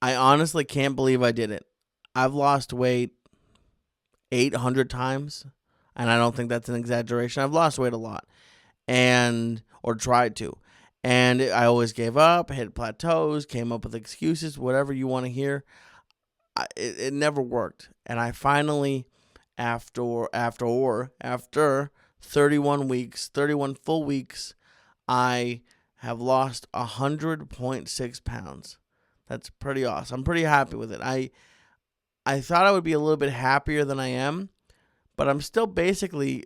I honestly can't believe I did it. I've lost weight 800 times, and I don't think that's an exaggeration. I've lost weight a lot, or tried to. And I always gave up, hit plateaus, came up with excuses, whatever you want to hear. It never worked. And I finally, after 31 weeks, 31 full weeks, I have lost 100.6 pounds. That's pretty awesome. I'm pretty happy with it. I thought I would be a little bit happier than I am, but I'm still basically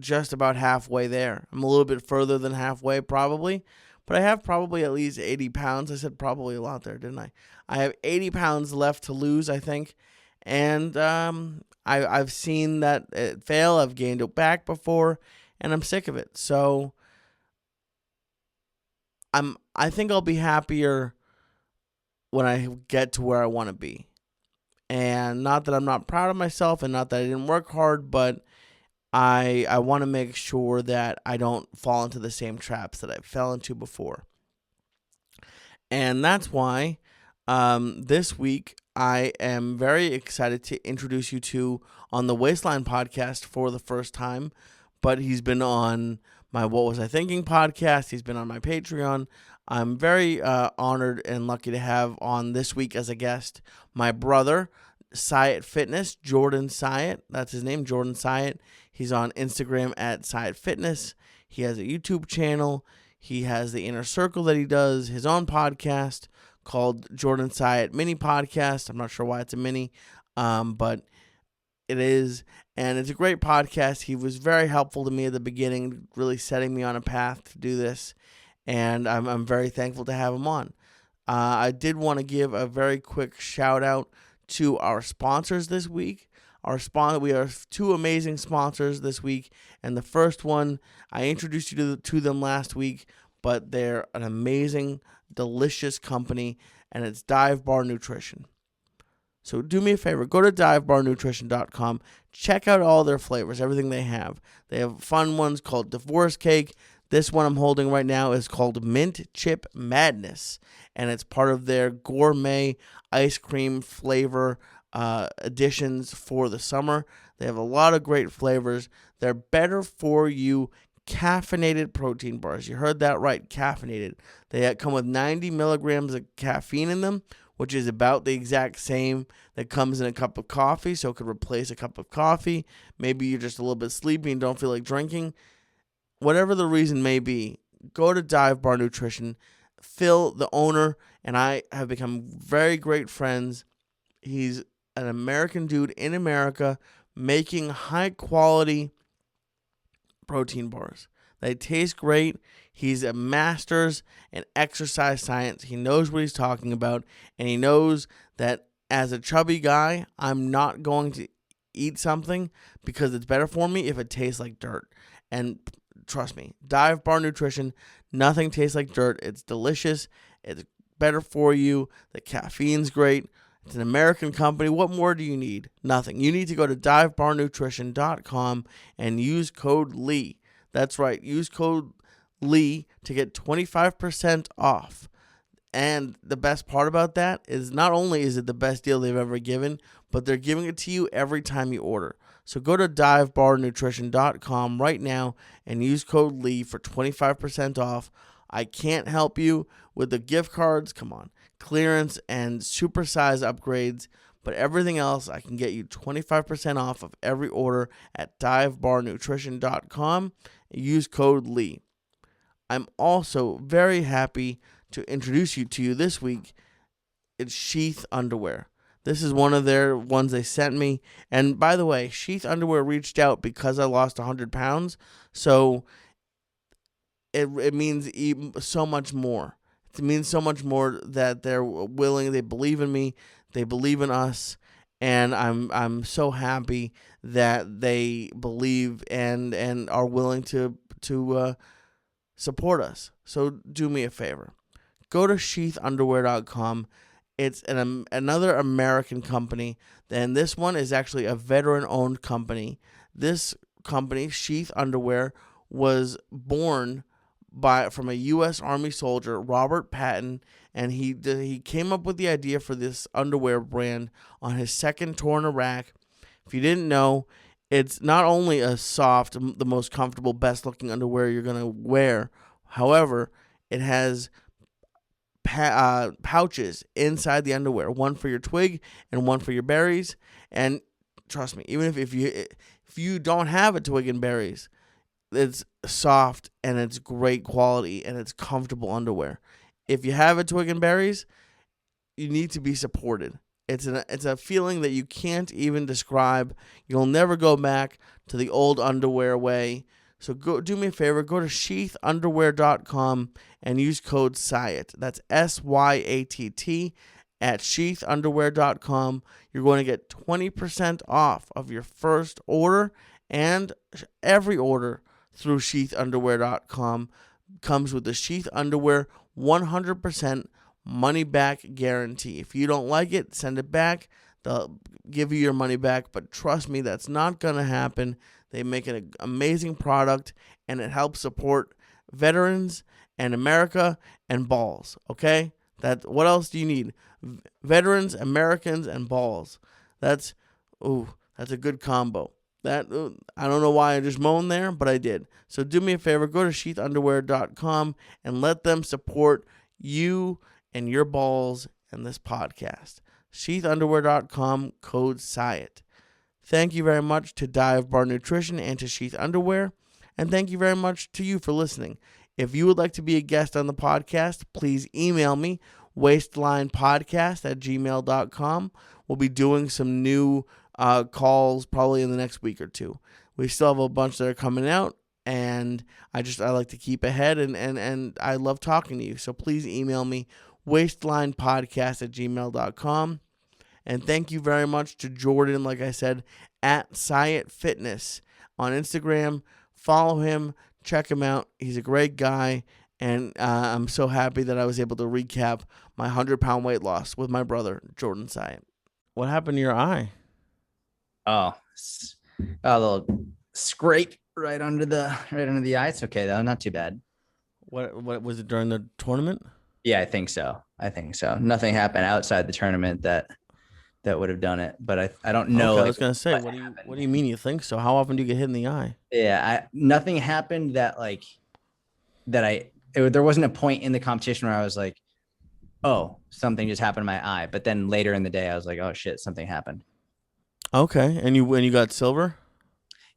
just about halfway there. I'm a little bit further than halfway probably, but I have probably at least 80 pounds. I said probably a lot there, didn't I? I have 80 pounds left to lose, I think. And I've seen that it fail. I've gained it back before, and I'm sick of it. So I think I'll be happier when I get to where I want to be. And not that I'm not proud of myself and not that I didn't work hard, but I want to make sure that I don't fall into the same traps that I fell into before. And that's why this week I am very excited to introduce you to on the Waistline podcast for the first time. But he's been on my What Was I Thinking podcast. He's been on my Patreon. I'm very honored and lucky to have on this week as a guest my brother, Syatt Fitness, Jordan Syatt. That's his name, Jordan Syatt. He's on Instagram at Syatt Fitness. He has a YouTube channel. He has the Inner Circle that he does, his own podcast called Jordan Syatt Mini Podcast. I'm not sure why it's a mini, but it is. And it's a great podcast. He was very helpful to me at the beginning, really setting me on a path to do this. And I'm very thankful to have him on. I did want to give a very quick shout out to our sponsors this week. We have two amazing sponsors this week, and the first one I introduced you to them last week, but they're an amazing, delicious company, and it's Dive Bar Nutrition. So do me a favor, go to divebarnutrition.com, check out all their flavors, everything they have. They have fun ones called Divorce Cake. This one I'm holding right now is called Mint Chip Madness, and it's part of their gourmet ice cream flavor additions for the summer. They have a lot of great flavors. They're better for you caffeinated protein bars. You heard that right, caffeinated. They come with 90 milligrams of caffeine in them, which is about the exact same that comes in a cup of coffee, so it could replace a cup of coffee. Maybe you're just a little bit sleepy and don't feel like drinking. Whatever the reason may be, go to Dive Bar Nutrition. Phil, the owner, and I have become very great friends. He's an American dude in America making high-quality protein bars. They taste great. He's a master's in exercise science. He knows what he's talking about, and he knows that as a chubby guy, I'm not going to eat something because it's better for me if it tastes like dirt. And trust me, Dive Bar Nutrition, nothing tastes like dirt. It's delicious. It's better for you. The caffeine's great. It's an American company. What more do you need? Nothing. You need to go to divebarnutrition.com and use code Lee. That's right. Use code Lee to get 25% off. And the best part about that is not only is it the best deal they've ever given, but they're giving it to you every time you order. So go to divebarnutrition.com right now and use code Lee for 25% off. I can't help you with the gift cards. Come on. Clearance and supersize upgrades. But everything else, I can get you 25% off of every order at divebarnutrition.com. Use code Lee. I'm also very happy to introduce you to this week. It's Sheath Underwear. This is one of their ones they sent me. And by the way, Sheath Underwear reached out because I lost 100 pounds. So it means so much more. It means so much more that they're willing. They believe in me. They believe in us. And I'm so happy that they believe and are willing to support us. So do me a favor. Go to sheathunderwear.com. It's another American company, and this one is actually a veteran-owned company. This company, Sheath Underwear, was born from a U.S. Army soldier, Robert Patton, and he came up with the idea for this underwear brand on his second tour in Iraq. If you didn't know, it's not only a soft, the most comfortable, best looking underwear you're gonna wear. However, it has pouches inside the underwear, one for your twig and one for your berries. And trust me, even if you don't have a twig and berries, it's soft and it's great quality and it's comfortable underwear. If you have a twig and berries, you need to be supported. It's a feeling that you can't even describe. You'll never go back to the old underwear way. So do me a favor, go to sheathunderwear.com and use code SYATT. That's SYATT at sheathunderwear.com. You're going to get 20% off of your first order, and every order through sheathunderwear.com comes with the Sheath Underwear 100% money back guarantee. If you don't like it, send it back. They'll give you your money back, but trust me, that's not going to happen. They make an amazing product, and it helps support veterans and America and balls, okay? What else do you need? Veterans, Americans, and balls. That's a good combo. I don't know why I just moaned there, but I did. So do me a favor, go to sheathunderwear.com and let them support you and your balls and this podcast. Sheathunderwear.com, code SYATT. Thank you very much to Dive Bar Nutrition and to Sheath Underwear, and thank you very much to you for listening. If you would like to be a guest on the podcast, please email me, waistlinepodcast@gmail.com. We'll be doing some new calls probably in the next week or two. We still have a bunch that are coming out, and I like to keep ahead, and I love talking to you. So please email me, waistlinepodcast@gmail.com. And thank you very much to Jordan, like I said, at Syatt Fitness on Instagram. Follow him, check him out. He's a great guy, and I'm so happy that I was able to recap my 100-pound weight loss with my brother, Jordan Syatt. What happened to your eye? Oh, a little scrape right under the eye. It's okay though, not too bad. What was it during the tournament? Yeah, I think so. Nothing happened outside the tournament that would have done it, but I don't know. Okay, I was gonna say, what do you mean you think so? How often do you get hit in the eye? Yeah, nothing happened there wasn't a point in the competition where I was like, oh, something just happened to my eye. But then later in the day, I was like, oh shit, something happened. Okay, and you got silver?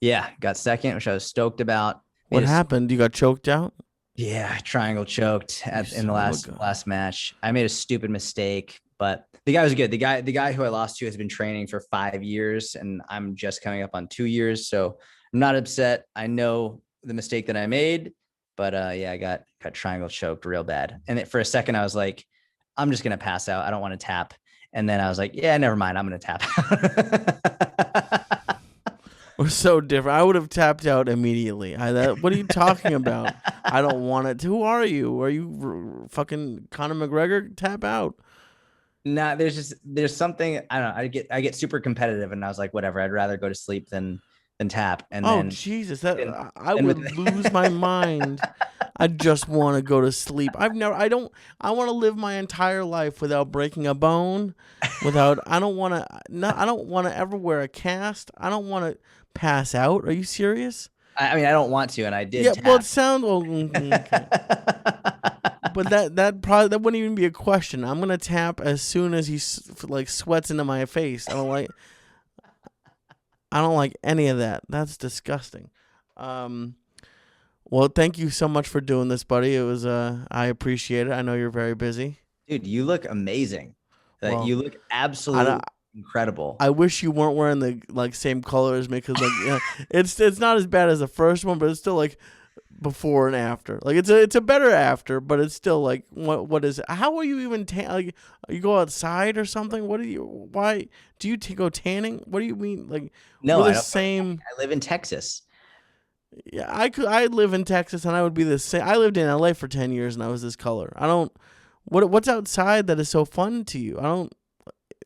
Yeah, got second, which I was stoked about. What happened? You got choked out? Yeah, triangle choked in the last match. I made a stupid mistake, but the guy was good. The guy who I lost to has been training for 5 years, and I'm just coming up on 2 years, so I'm not upset. I know the mistake that I made, but yeah, I got triangle choked real bad. And for a second, I was like, I'm just gonna pass out. I don't want to tap. And then I was like, yeah, never mind. I'm gonna tap out. We're so different. I would have tapped out immediately. What are you talking about? I don't want it. Who are you? Are you fucking Conor McGregor? Tap out. Nah, there's something, I don't know. I get super competitive, and I was like, whatever. I'd rather go to sleep than tap. And then, Jesus, I would lose my mind. I just want to go to sleep. I want to live my entire life without breaking a bone, I don't want to ever wear a cast. I don't want to pass out. Are you serious? I mean, I don't want to, and I did. Yeah, tap. well, it sounds okay. But that wouldn't even be a question. I'm gonna tap as soon as he sweats into my face. I don't like any of that. That's disgusting. Well, thank you so much for doing this, buddy. It was I appreciate it. I know you're very busy. Dude, you look amazing. You look absolutely incredible. I wish you weren't wearing the same color as me, because it's not as bad as the first one, but it's still like before and after. Like it's a better after, but it's still like what is it? How are you even you go outside or something? Why do you go tanning? What do you mean? Like, no, I live in Texas. Yeah, I live in Texas, and I would be the same. I lived in LA for 10 years, and I was this color. What's outside that is so fun to you?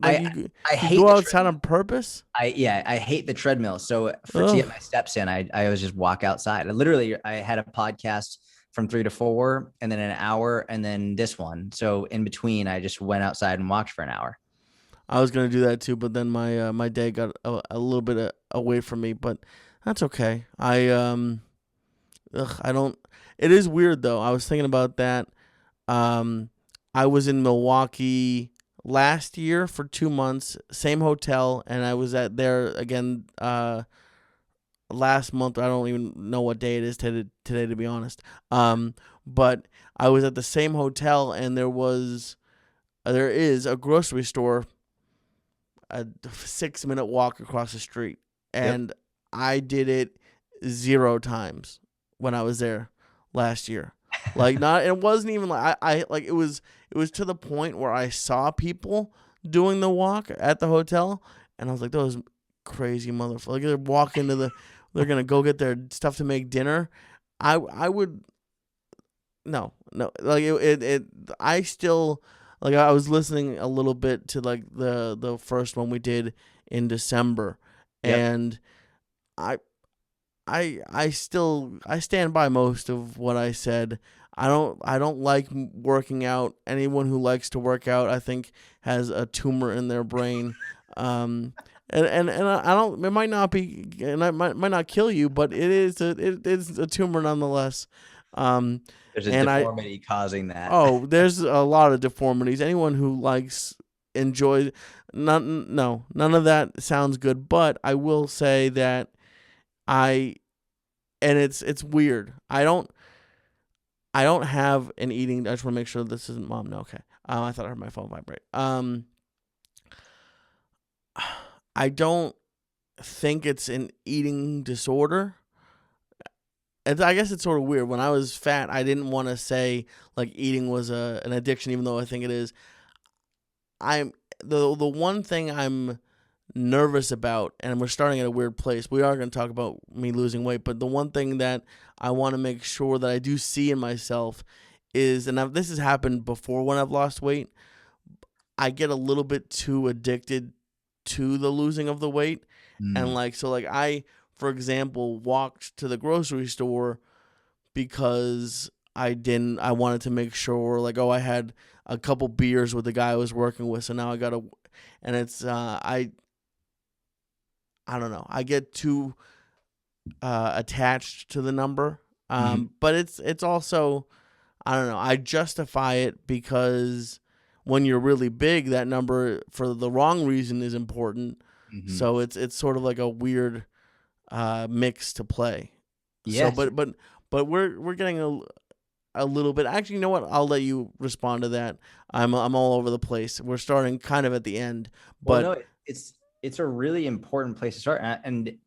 I hate go outside on purpose. I hate the treadmill. So to get my steps in, I always just walk outside. I had a podcast from 3 to 4 and then an hour and then this one. So in between, I just went outside and walked for an hour. I was gonna do that too, but then my day got a little bit away from me. But that's okay. I don't. It is weird though. I was thinking about that. Um, I was in Milwaukee last year for 2 months, same hotel, and I was at there again last month. I don't even know what day it is today, to be honest. But I was at the same hotel, and there is a grocery store a 6-minute walk across the street, and Yep. I did it 0 times when I was there last year. Like not, it wasn't even like I like it was to the point where I saw people doing the walk at the hotel, and I was like, those crazy motherfuckers. Like they're walking they're gonna go get their stuff to make dinner. I would no, like it I still like I was listening a little bit to like the first one we did in December, Yep. and I I stand by most of what I said. I don't like working out. Anyone who likes to work out, I think, has a tumor in their brain. And I don't. It might not be, and it might not kill you, but it is a tumor nonetheless. There's a And I deformity causing that. Oh, there's a lot of deformities. Anyone who likes enjoys none of that sounds good. But I will say that I and it's weird. I don't have an eating. I just want to make sure this isn't mom. No, okay. I thought I heard my phone vibrate. I don't think it's an eating disorder. I guess it's sort of weird. When I was fat, I didn't want to say like eating was an addiction, even though I think it is. I'm the one thing I'm nervous about, and we're starting at a weird place. We are going to talk about me losing weight, but the one thing that I want to make sure that I do see in myself is, and this has happened before when I've lost weight, I get a little bit too addicted to the losing of the weight, and Mm. I, for example, walked to the grocery store because I wanted to make sure like, oh, I had a couple beers with the guy I was working with, so now I gotta, and it's I don't know. I get too attached to the number. Mhm. But it's also, I don't know. I justify it because when you're really big, that number for the wrong reason is important. Mhm. So it's sort of like a weird mix to play. So Yes. but we're getting a little bit. Actually, you know what? I'll let you respond to that. I'm all over the place. We're starting kind of at the end, Well, but no, it's a really important place to start, and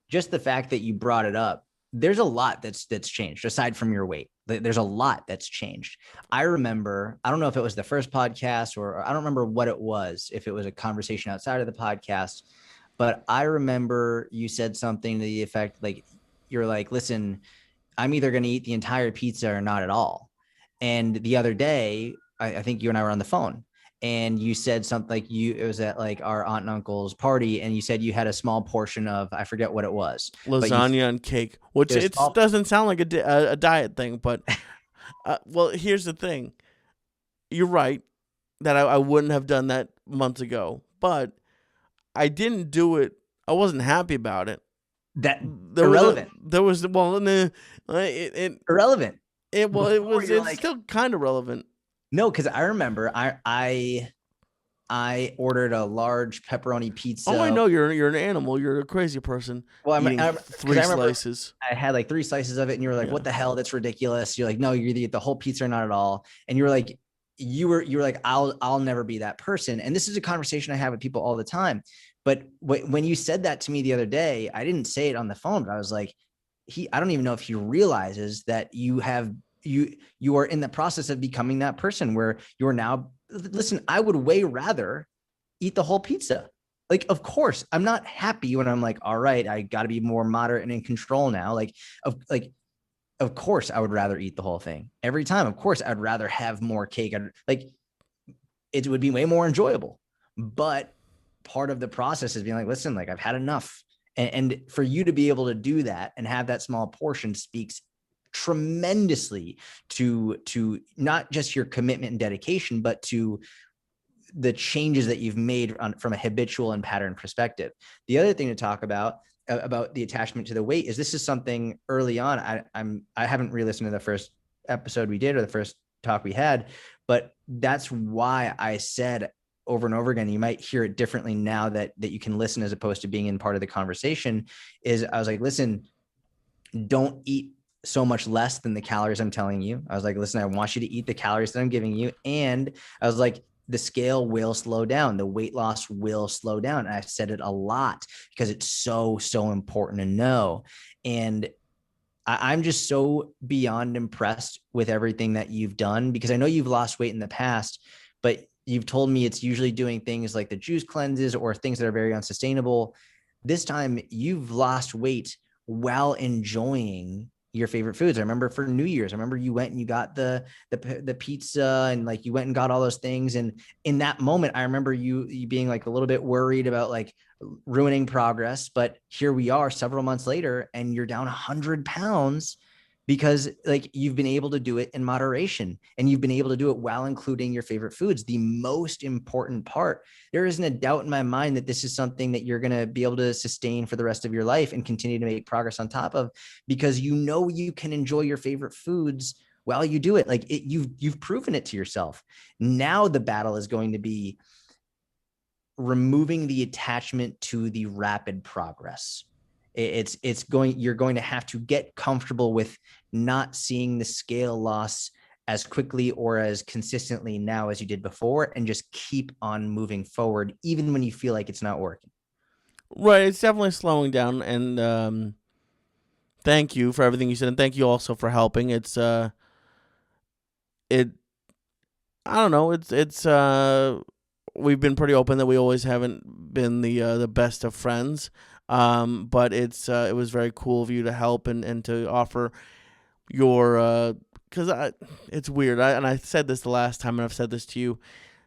just the fact that you brought it up, there's a lot that's changed aside from your weight. There's a lot that's changed. I remember, I don't know if it was the first podcast or I don't remember what it was, if it was a conversation outside of the podcast, but I remember you said something to the effect like, you're like, listen, I'm either going to eat the entire pizza or not at all. And the other day, I think you and I were on the phone, and you said something like it was at like our aunt and uncle's party, and you said you had a small portion of, I forget what it was, but lasagna and cake, which it doesn't sound like a diet thing, but well, here's the thing. You're right that I wouldn't have done that months ago, but I didn't do it. I wasn't happy about it. That irrelevant. There was well, Irrelevant. It's like, still kind of relevant. No, because I remember I ordered a large pepperoni pizza. Oh, I know you're an animal. You're a crazy person. Well, eating 3 slices. I had like 3 slices of it, and you were like, "What the hell? That's ridiculous." You're like, "No, you either eat the whole pizza or not at all." And you were like, "You were like, I'll never be that person." And this is a conversation I have with people all the time. But when you said that to me the other day, I didn't say it on the phone, but I was like, I don't even know if he realizes that you are in the process of becoming that person where you're now, listen, I would way rather eat the whole pizza. Like, of course, I'm not happy when I'm like, all right, I got to be more moderate and in control now. Of course, I would rather eat the whole thing every time. Of course, I'd rather have more cake. It would be way more enjoyable. But part of the process is being like, listen, like I've had enough. And for you to be able to do that and have that small portion speaks tremendously to not just your commitment and dedication, but to the changes that you've made from a habitual and pattern perspective. The other thing to talk about the attachment to the weight is this is something early on. I haven't re-listened to the first episode we did or the first talk we had, but that's why I said over and over again, you might hear it differently now that you can listen as opposed to being in part of the conversation, is I was like, listen, don't eat so much less than the calories I'm telling you. I was like, listen, I want you to eat the calories that I'm giving you. And I was like, the scale will slow down. The weight loss will slow down. And I've said it a lot because it's so, so important to know. And I'm just so beyond impressed with everything that you've done, because I know you've lost weight in the past, but you've told me it's usually doing things like the juice cleanses or things that are very unsustainable. This time you've lost weight while enjoying your favorite foods. I remember for New Year's, I remember you went and you got the pizza and like you went and got all those things. And in that moment, I remember you being like a little bit worried about like ruining progress. But here we are several months later and you're down 100 pounds because like you've been able to do it in moderation and you've been able to do it while including your favorite foods. The most important part, there isn't a doubt in my mind that this is something that you're going to be able to sustain for the rest of your life and continue to make progress on top of, because you know you can enjoy your favorite foods while you do it. Like you've proven it to yourself. Now the battle is going to be removing the attachment to the rapid progress. You're going to have to get comfortable with not seeing the scale loss as quickly or as consistently now as you did before, and just keep on moving forward, even when you feel like it's not working. Right. It's definitely slowing down. And thank you for everything you said. And thank you also for helping. I don't know. We've been pretty open that we always haven't been the best of friends. But it was very cool of you to help and to offer your, because it's weird. I said this the last time, and I've said this to you.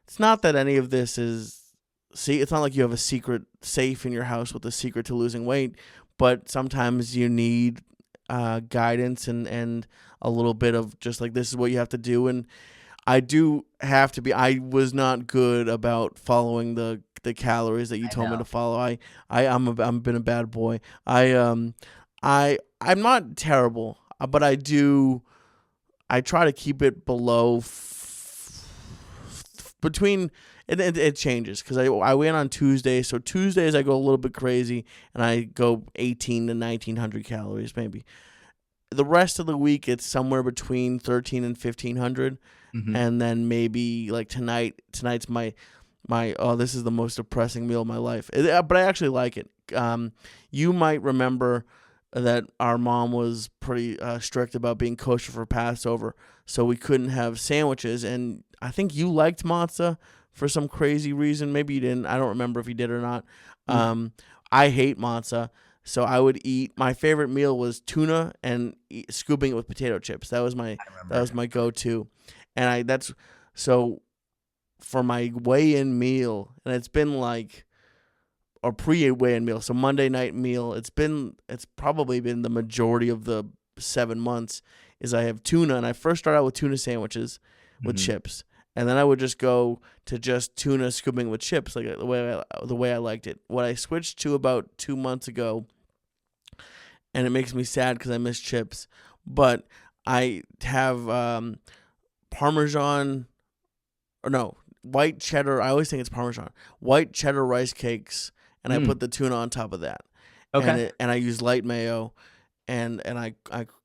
It's not that any of this is, it's not like you have a secret safe in your house with a secret to losing weight, but sometimes you need guidance and a little bit of just like, this is what you have to do. And I do have to be. I was not good about following the calories that you told me to follow. I'm been a bad boy. I'm not terrible, but I try to keep it below between. It changes because I went on Tuesday, so Tuesdays I go a little bit crazy and I go 18 to 1900 calories maybe. The rest of the week it's somewhere between 13 and 1500. Mm-hmm. And then maybe like tonight's my this is the most depressing meal of my life. But I actually like it. You might remember that our mom was pretty strict about being kosher for Passover, so we couldn't have sandwiches. And I think you liked matzah for some crazy reason. Maybe you didn't. I don't remember if you did or not. Mm-hmm. I hate matzah. So I would eat. My favorite meal was tuna and scooping it with potato chips. That was my go-to. And so for my weigh-in meal, and it's been like, or pre-weigh-in meal, so Monday night meal, it's probably been the majority of the 7 months, is I have tuna, and I first started out with tuna sandwiches with chips, and then I would just go to just tuna scooping with chips, like the way I liked it. What I switched to about 2 months ago, and it makes me sad because I miss chips, but I have Parmesan, or no, white cheddar. I always think it's Parmesan. White cheddar rice cakes, and I put the tuna on top of that. Okay. And I use light mayo, and I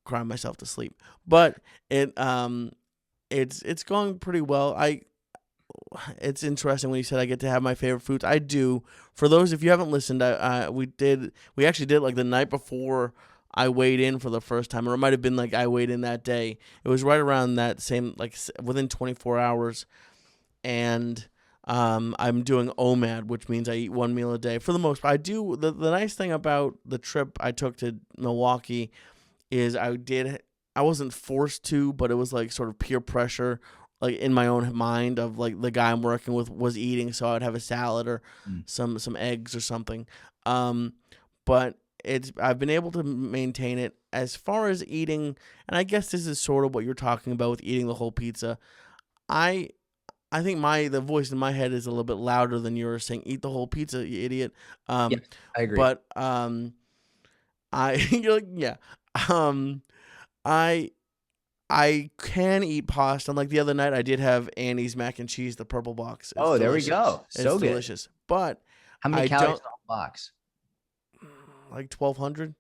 cry myself to sleep. But it's going pretty well. It's interesting when you said I get to have my favorite foods. I do. For those, if you haven't listened, we actually did like the night before I weighed in for the first time, or it might have been like I weighed in that day. It was right around that same, like within 24 hours. And I'm doing OMAD, which means I eat one meal a day for the most part. I do. The nice thing about the trip I took to Milwaukee is I wasn't forced to, but it was like sort of peer pressure, like in my own mind of like the guy I'm working with was eating, so I would have a salad or some eggs or something. But I've been able to maintain it. As far as eating, and I guess this is sort of what you're talking about with eating the whole pizza. I I think the voice in my head is a little bit louder than yours, saying "Eat the whole pizza, you idiot." Yes, Um, I agree. but I you're like, yeah. Um, I I can eat pasta. And like the other night, I did have Annie's mac and cheese, the purple box. It's Oh, there we delicious. go. It's So good. delicious. But How many I calories don't in the whole box? like 1,200.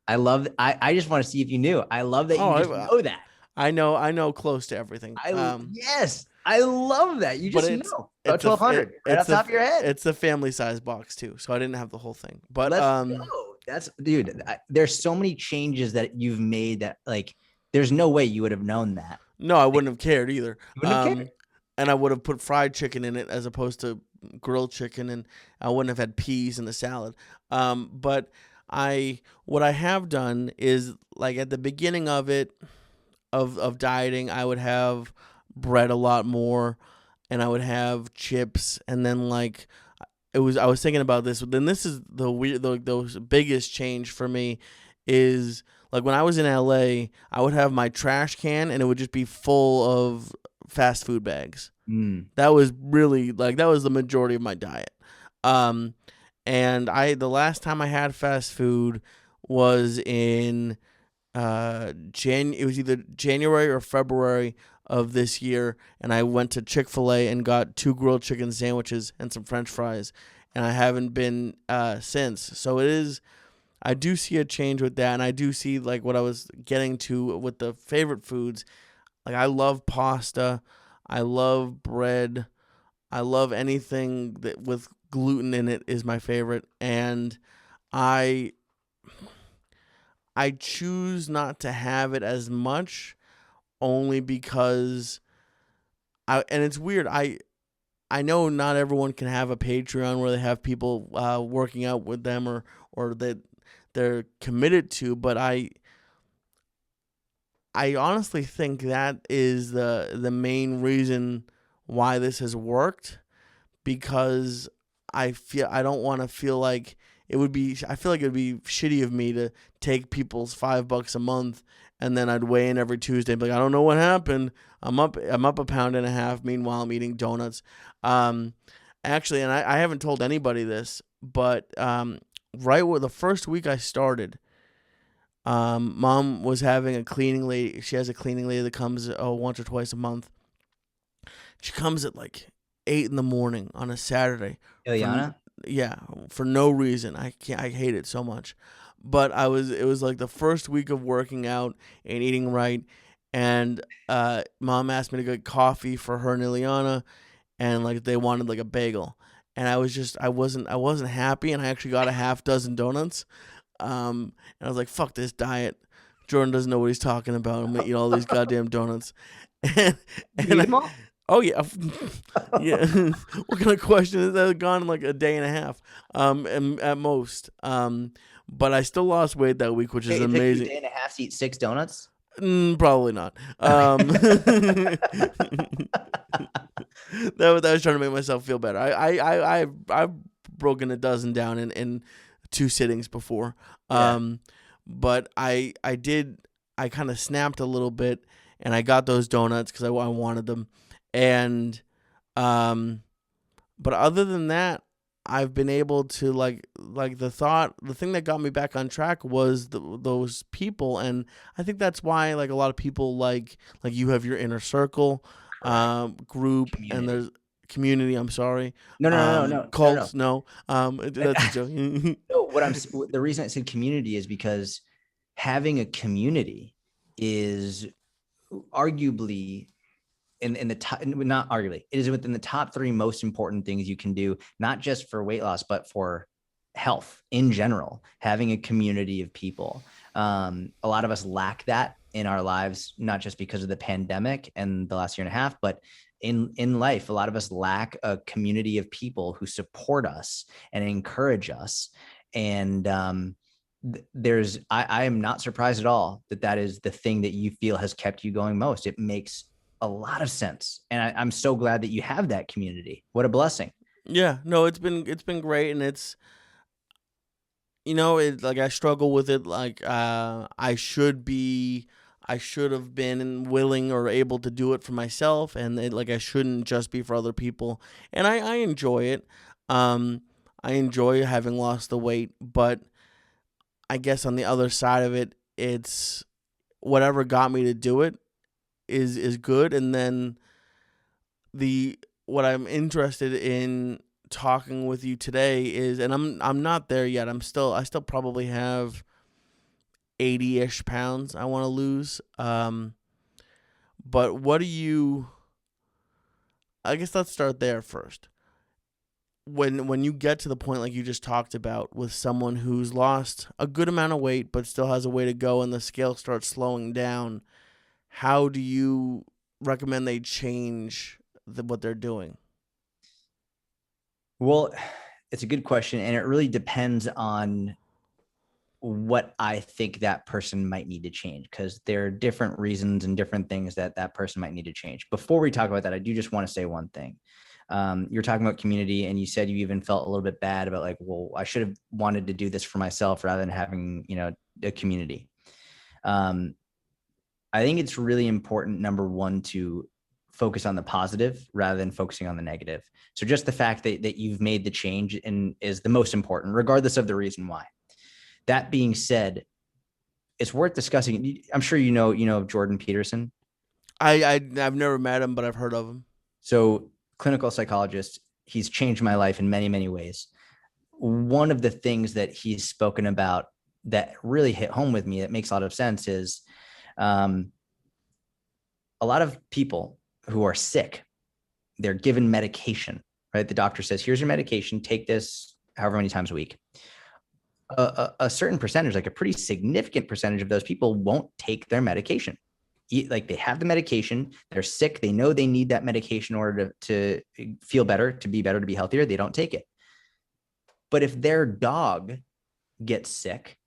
I just want to see if you knew. I love that Oh, you just know that. I know close to everything. Yes, I love that. You But just know about 1,200 right off the top of your head. it's the family size box too, so I didn't have the whole thing. But Let's go. That's dude. There's so many changes that you've made that like there's no way you would have known that. no, I Like, wouldn't have cared either. you wouldn't have cared. And I would have put fried chicken in it as opposed to grilled chicken, and I wouldn't have had peas in the salad. But what I have done is like at the beginning of it of dieting, I would have bread a lot more, and I would have chips, and then like I was thinking about this. Then this is the biggest change for me is like when I was in LA, I would have my trash can and it would just be full of fast food bags. Mm. That was really like that was the majority of my diet. Um, and the last time I had fast food was in it was either January or February of this year, and I went to Chick-fil-A and got 2 grilled chicken sandwiches and some french fries, and I haven't been since. So I do see a change with that, and I do see like what I was getting to with the favorite foods. Like I love pasta, I love bread, I love anything that with gluten in it is my favorite, and I I choose not to have it as much only because and it's weird. I know not everyone can have a Patreon where they have people working out with them or that they're committed to, but I honestly think that is the main reason why this has worked, because I don't want to feel like I feel like it would be shitty of me to take people's $5 a month and then I'd weigh in every Tuesday and be like, I don't know what happened. I'm up 1.5 pounds. Meanwhile, I'm eating donuts. Actually, and I haven't told anybody this, but right where the first week I started, Mom was having a cleaning lady. She has a cleaning lady that comes once or twice a month. She comes at like 8 in the morning on a Saturday. Ileana? Yeah, for no reason. I hate it so much. But it was like the first week of working out and eating right, and Mom asked me to get coffee for her and Ileana, and like they wanted like a bagel, and I wasn't happy, and I actually got a half dozen donuts, and I was like, fuck this diet. Jordan doesn't know what he's talking about. I'm gonna eat all these goddamn donuts. and, You eat them all? Oh yeah, yeah. What kind of question is that? Gone in like a day and a half, and at most. But I still lost weight that week, which is amazing. A day and a half to eat 6 donuts? Probably not. That was trying to make myself feel better. I've broken a dozen down in 2 sittings before. Yeah. But I kind of snapped a little bit, and I got those donuts because I wanted them. And but other than that, I've been able to like the thing that got me back on track was those people, and I think that's why like a lot of people like you have your inner circle group, Community. and there's community. I'm sorry. No. Cults. No. That's a joke. No, the reason I said community is because having a community is arguably in the top, not arguably, it is within the top 3 most important things you can do, not just for weight loss, but for health in general. Having a community of people. A lot of us lack that in our lives, not just because of the pandemic and the last year and a half, but in life, a lot of us lack a community of people who support us and encourage us. And I am not surprised at all that is the thing that you feel has kept you going most. It makes a lot of sense, and I'm so glad that you have that community. What a blessing. Yeah, no, it's been great, and Like I struggle with it. Like I should have been willing or able to do it for myself, and like I shouldn't just be for other people. And I enjoy it. Um, I enjoy having lost the weight, but I guess on the other side of it, it's whatever got me to do it is good, and then the what I'm interested in talking with you today is, and I'm not there yet. I still probably have 80-ish pounds I want to lose. But what do you? I guess let's start there first. When you get to the point like you just talked about with someone who's lost a good amount of weight but still has a way to go and the scale starts slowing down, how do you recommend they change what they're doing? Well, it's a good question, and it really depends on what I think that person might need to change, because there are different reasons and different things that that person might need to change. Before we talk about that, I do just want to say one thing. You're talking about community, and you said you even felt a little bit bad about like, well, I should have wanted to do this for myself rather than having, a community. I think it's really important, number one, to focus on the positive rather than focusing on the negative. So just the fact that you've made the change and is the most important, regardless of the reason why. That being said, it's worth discussing. I'm sure of Jordan Peterson. I've never met him, but I've heard of him. So clinical psychologist, he's changed my life in many, many ways. One of the things that he's spoken about that really hit home with me, that makes a lot of sense, is a lot of people who are sick, they're given medication, right? The doctor says, here's your medication, take this however many times a week. A certain percentage, like a pretty significant percentage of those people, won't take their medication. Like they have the medication, they're sick, they know they need that medication in order to feel better, to be better, to be healthier. They don't take it. But if their dog gets sick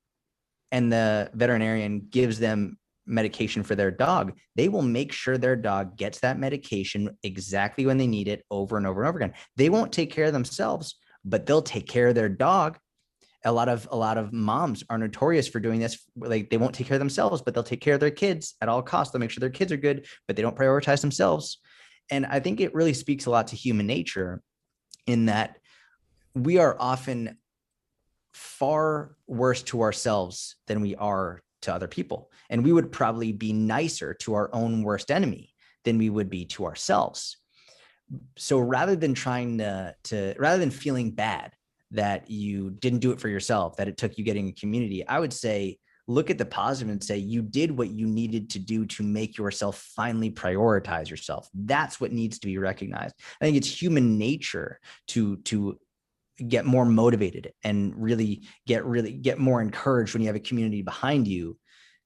and the veterinarian gives them medication for their dog, they will make sure their dog gets that medication exactly when they need it over and over and over again. They won't take care of themselves, but they'll take care of their dog. A lot of moms are notorious for doing this. Like they won't take care of themselves, but they'll take care of their kids at all costs. They'll make sure their kids are good, but they don't prioritize themselves. And I think it really speaks a lot to human nature, in that we are often far worse to ourselves than we are to other people. And we would probably be nicer to our own worst enemy than we would be to ourselves. So rather than rather than feeling bad that you didn't do it for yourself, that it took you getting a community, I would say, look at the positive and say, you did what you needed to do to make yourself finally prioritize yourself. That's what needs to be recognized. I think it's human nature to get more motivated and really get more encouraged when you have a community behind you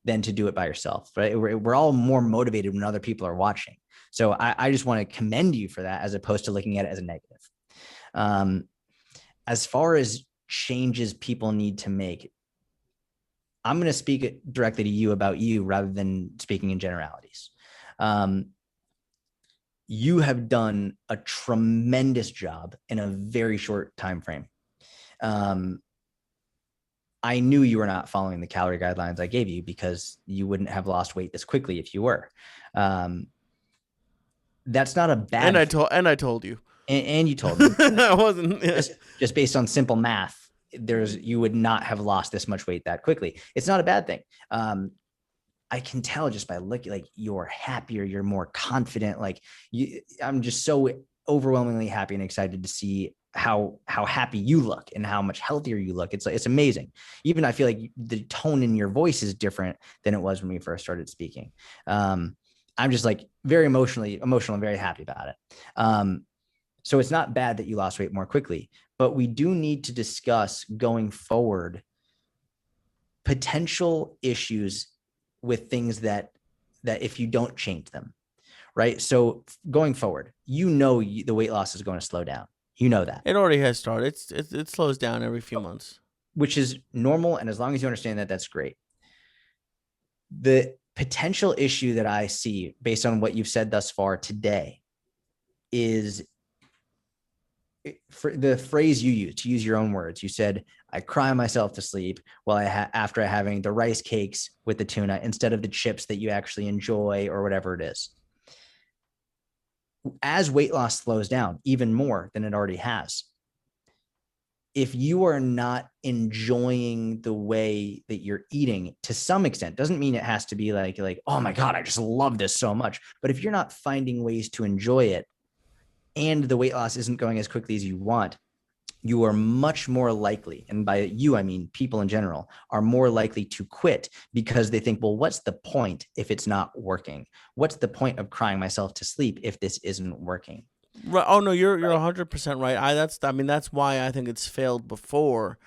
than to do it by yourself, right? We're all more motivated when other people are watching. So I just want to commend you for that, as opposed to looking at it as a negative. As far as changes people need to make, I'm going to speak directly to you about you rather than speaking in generalities. You have done a tremendous job in a very short time frame. I knew you were not following the calorie guidelines I gave you, because you wouldn't have lost weight this quickly if you were. That's not a bad thing. And I told you. And you told me. I wasn't. Just based on simple math, you would not have lost this much weight that quickly. It's not a bad thing. I can tell just by looking, like, you're happier, you're more confident. I'm just so overwhelmingly happy and excited to see how happy you look and how much healthier you look. It's amazing. Even I feel like the tone in your voice is different than it was when we first started speaking. I'm just like very emotional and very happy about it. So it's not bad that you lost weight more quickly, but we do need to discuss going forward potential issues with things that if you don't change them, right? So going forward, the weight loss is going to slow down. You know that. It already has started. It slows down every few months, which is normal. And as long as you understand that, that's great. The potential issue that I see based on what you've said thus far today is for the phrase you used, to use your own words, you said, I cry myself to sleep while after having the rice cakes with the tuna instead of the chips that you actually enjoy or whatever it is. As weight loss slows down even more than it already has, if you are not enjoying the way that you're eating to some extent, doesn't mean it has to be like, oh my God, I just love this so much. But if you're not finding ways to enjoy it and the weight loss isn't going as quickly as you want, you are much more likely, and by you, I mean people in general, are more likely to quit because they think, well, what's the point if it's not working? What's the point of crying myself to sleep if this isn't working? Right. Oh no, you're 100% right. I mean that's why I think it's failed before,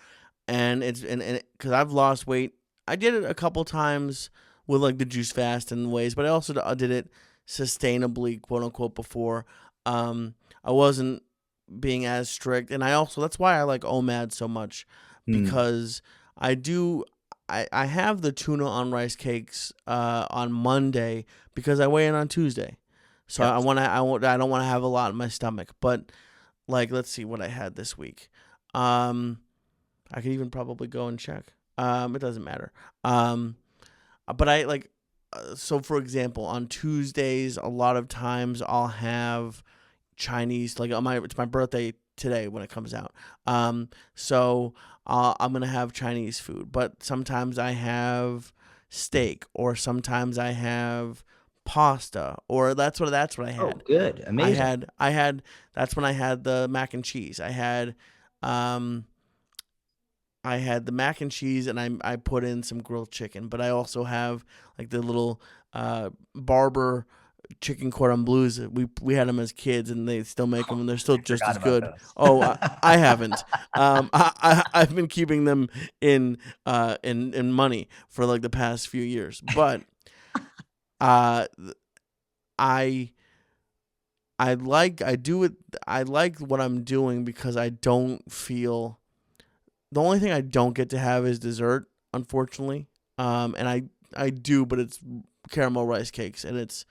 and it's and because I've lost weight. I did it a couple times with like the juice fast and ways, but I also did it sustainably, quote unquote, before. I wasn't being as strict, and I also that's why I like OMAD so much because I do. I have the tuna on rice cakes on Monday because I weigh in on Tuesday. So Yep. I don't want to have a lot in my stomach, but like let's see what I had this week. I could even probably go and check. It doesn't matter. But I like so for example, on Tuesdays a lot of times I'll have Chinese, like it's my birthday today when it comes out. So I'm gonna have Chinese food, but sometimes I have steak, or sometimes I have pasta, or that's what I had. Oh, good, amazing. I had that's when I had the mac and cheese. Um I had the mac and cheese, and I put in some grilled chicken, but I also have like the little barber chicken cordon bleus. We had them as kids, and they still make them, and they're still just as good. Oh, I haven't. I've been keeping them in money for like the past few years, but I I like what I'm doing because I don't feel. The only thing I don't get to have is dessert, unfortunately. And I do, but it's caramel rice cakes, and it's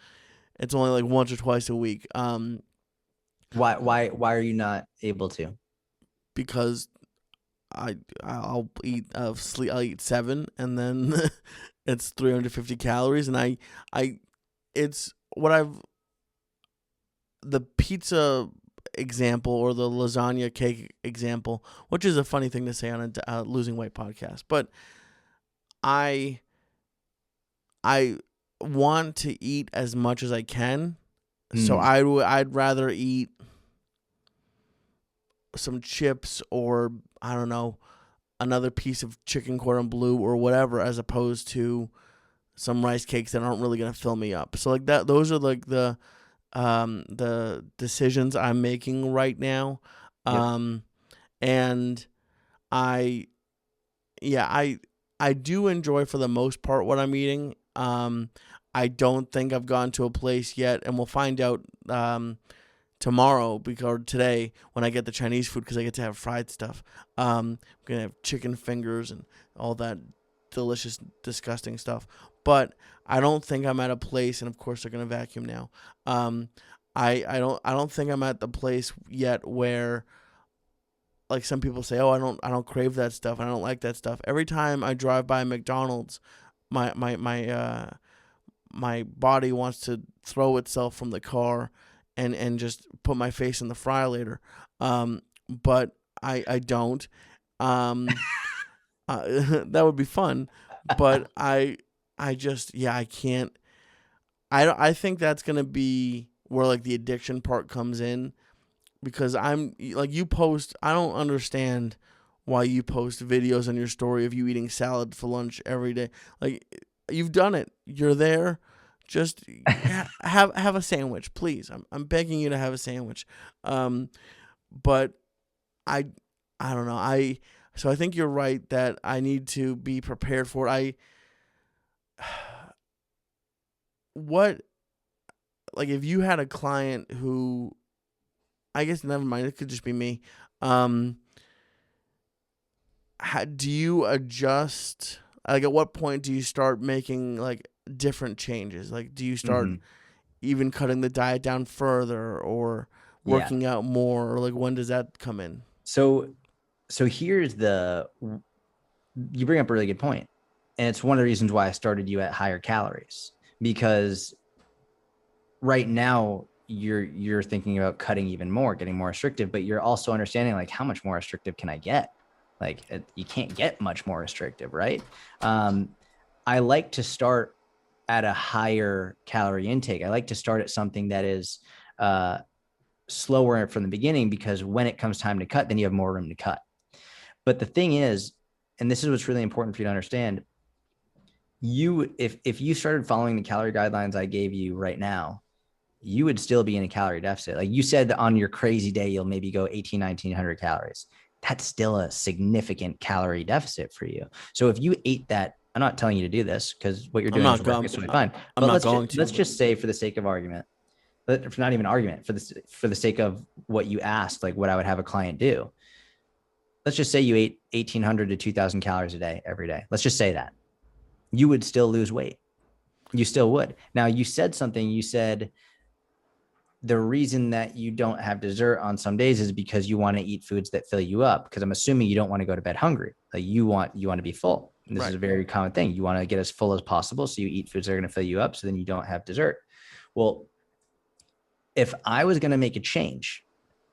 only like once or twice a week. Why are you not able to? Because I'll eat I'll eat 7, and then it's 350 calories, and I it's what I've the pizza example, or the lasagna cake example, which is a funny thing to say on a losing weight podcast, but I want to eat as much as I can, so I'd rather eat some chips, or I don't know, another piece of chicken cordon bleu or whatever, as opposed to some rice cakes that aren't really gonna fill me up. So like that, those are like the decisions I'm making right now. Yep. And I I do enjoy for the most part what I'm eating. I don't think I've gotten to a place yet, and we'll find out tomorrow or today when I get the Chinese food, because I get to have fried stuff. I'm gonna have chicken fingers and all that delicious, disgusting stuff. But I don't think I'm at a place, and of course they're gonna vacuum now. I don't think I'm at the place yet where, like some people say, oh, I don't crave that stuff, and I don't like that stuff. Every time I drive by McDonald's, my body wants to throw itself from the car and just put my face in the fryer later. But I don't. That would be fun, but I just, yeah, I can't. I think that's gonna be where like the addiction part comes in, because I'm like, you post. I don't understand why you post videos on your story of you eating salad for lunch every day. Like, you've done it. You're there. Just have a sandwich, please. I'm begging you to have a sandwich. But I don't know. So I think you're right that I need to be prepared for it. What, like, if you had a client who, I guess, never mind, it could just be me. Do you adjust? Like, at what point do you start making like different changes? Like, do you start even cutting the diet down further, or Yeah. working out more, or like when does that come in? So here's you bring up a really good point. And it's one of the reasons why I started you at higher calories, because right now you're thinking about cutting even more, getting more restrictive, but you're also understanding like how much more restrictive can I get? Like you can't get much more restrictive, right? Um, I like to start at a higher calorie intake. I like to start at something that is slower from the beginning, because when it comes time to cut, then you have more room to cut. But the thing is, and this is what's really important for you to understand, if you started following the calorie guidelines I gave you right now, you would still be in a calorie deficit. Like you said, on your crazy day, you'll maybe go 1900 calories. That's still a significant calorie deficit for you. So if you ate that, I'm not telling you to do this because what you're I'm doing is not working, going. it's totally fine. I'm But not going to. let's just say, for the sake of argument, but not even argument, for the sake of what you asked, like what I would have a client do. Let's just say you ate 1800 to 2000 calories a day every day. Let's just say that you would still lose weight. You still would. Now, you said something. You said the reason that you don't have dessert on some days is because you want to eat foods that fill you up. Because I'm assuming you don't want to go to bed hungry. Like you want to be full. And this is a very common thing. You want to get as full as possible. So you eat foods that are going to fill you up. So then you don't have dessert. Well, if I was going to make a change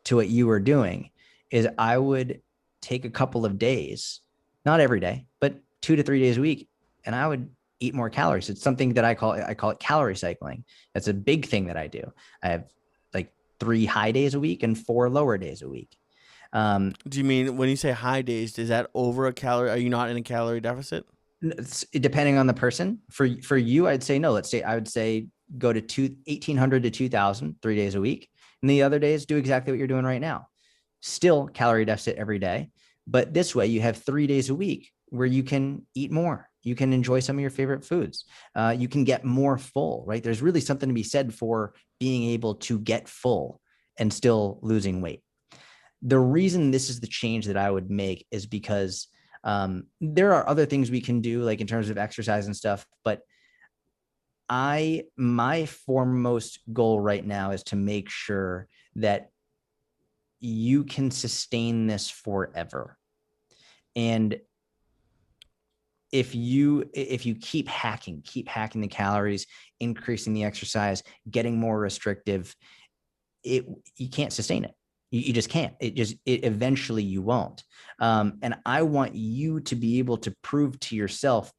to what you were doing, is I would take a couple of days, not every day, but 2 to 3 days a week, and I would eat more calories. It's something that I call it calorie cycling. That's a big thing that I do. I have like 3 high days a week and 4 lower days a week. Do you mean when you say high days, is that over a calorie? Are you not in a calorie deficit? Depending on the person. For you, I'd say no. I would say go to 1800 to 2000 3 days a week, and the other days do exactly what you're doing right now. Still calorie deficit every day, but this way you have 3 days a week where you can eat more. You can enjoy some of your favorite foods. You can get more full, right? There's really something to be said for being able to get full and still losing weight. The reason this is the change that I would make is because there are other things we can do, like in terms of exercise and stuff, but my foremost goal right now is to make sure that you can sustain this forever. And if you keep hacking the calories, increasing the exercise, getting more restrictive, you can't sustain it. You just can't. It eventually you won't. And I want you to be able to prove to yourself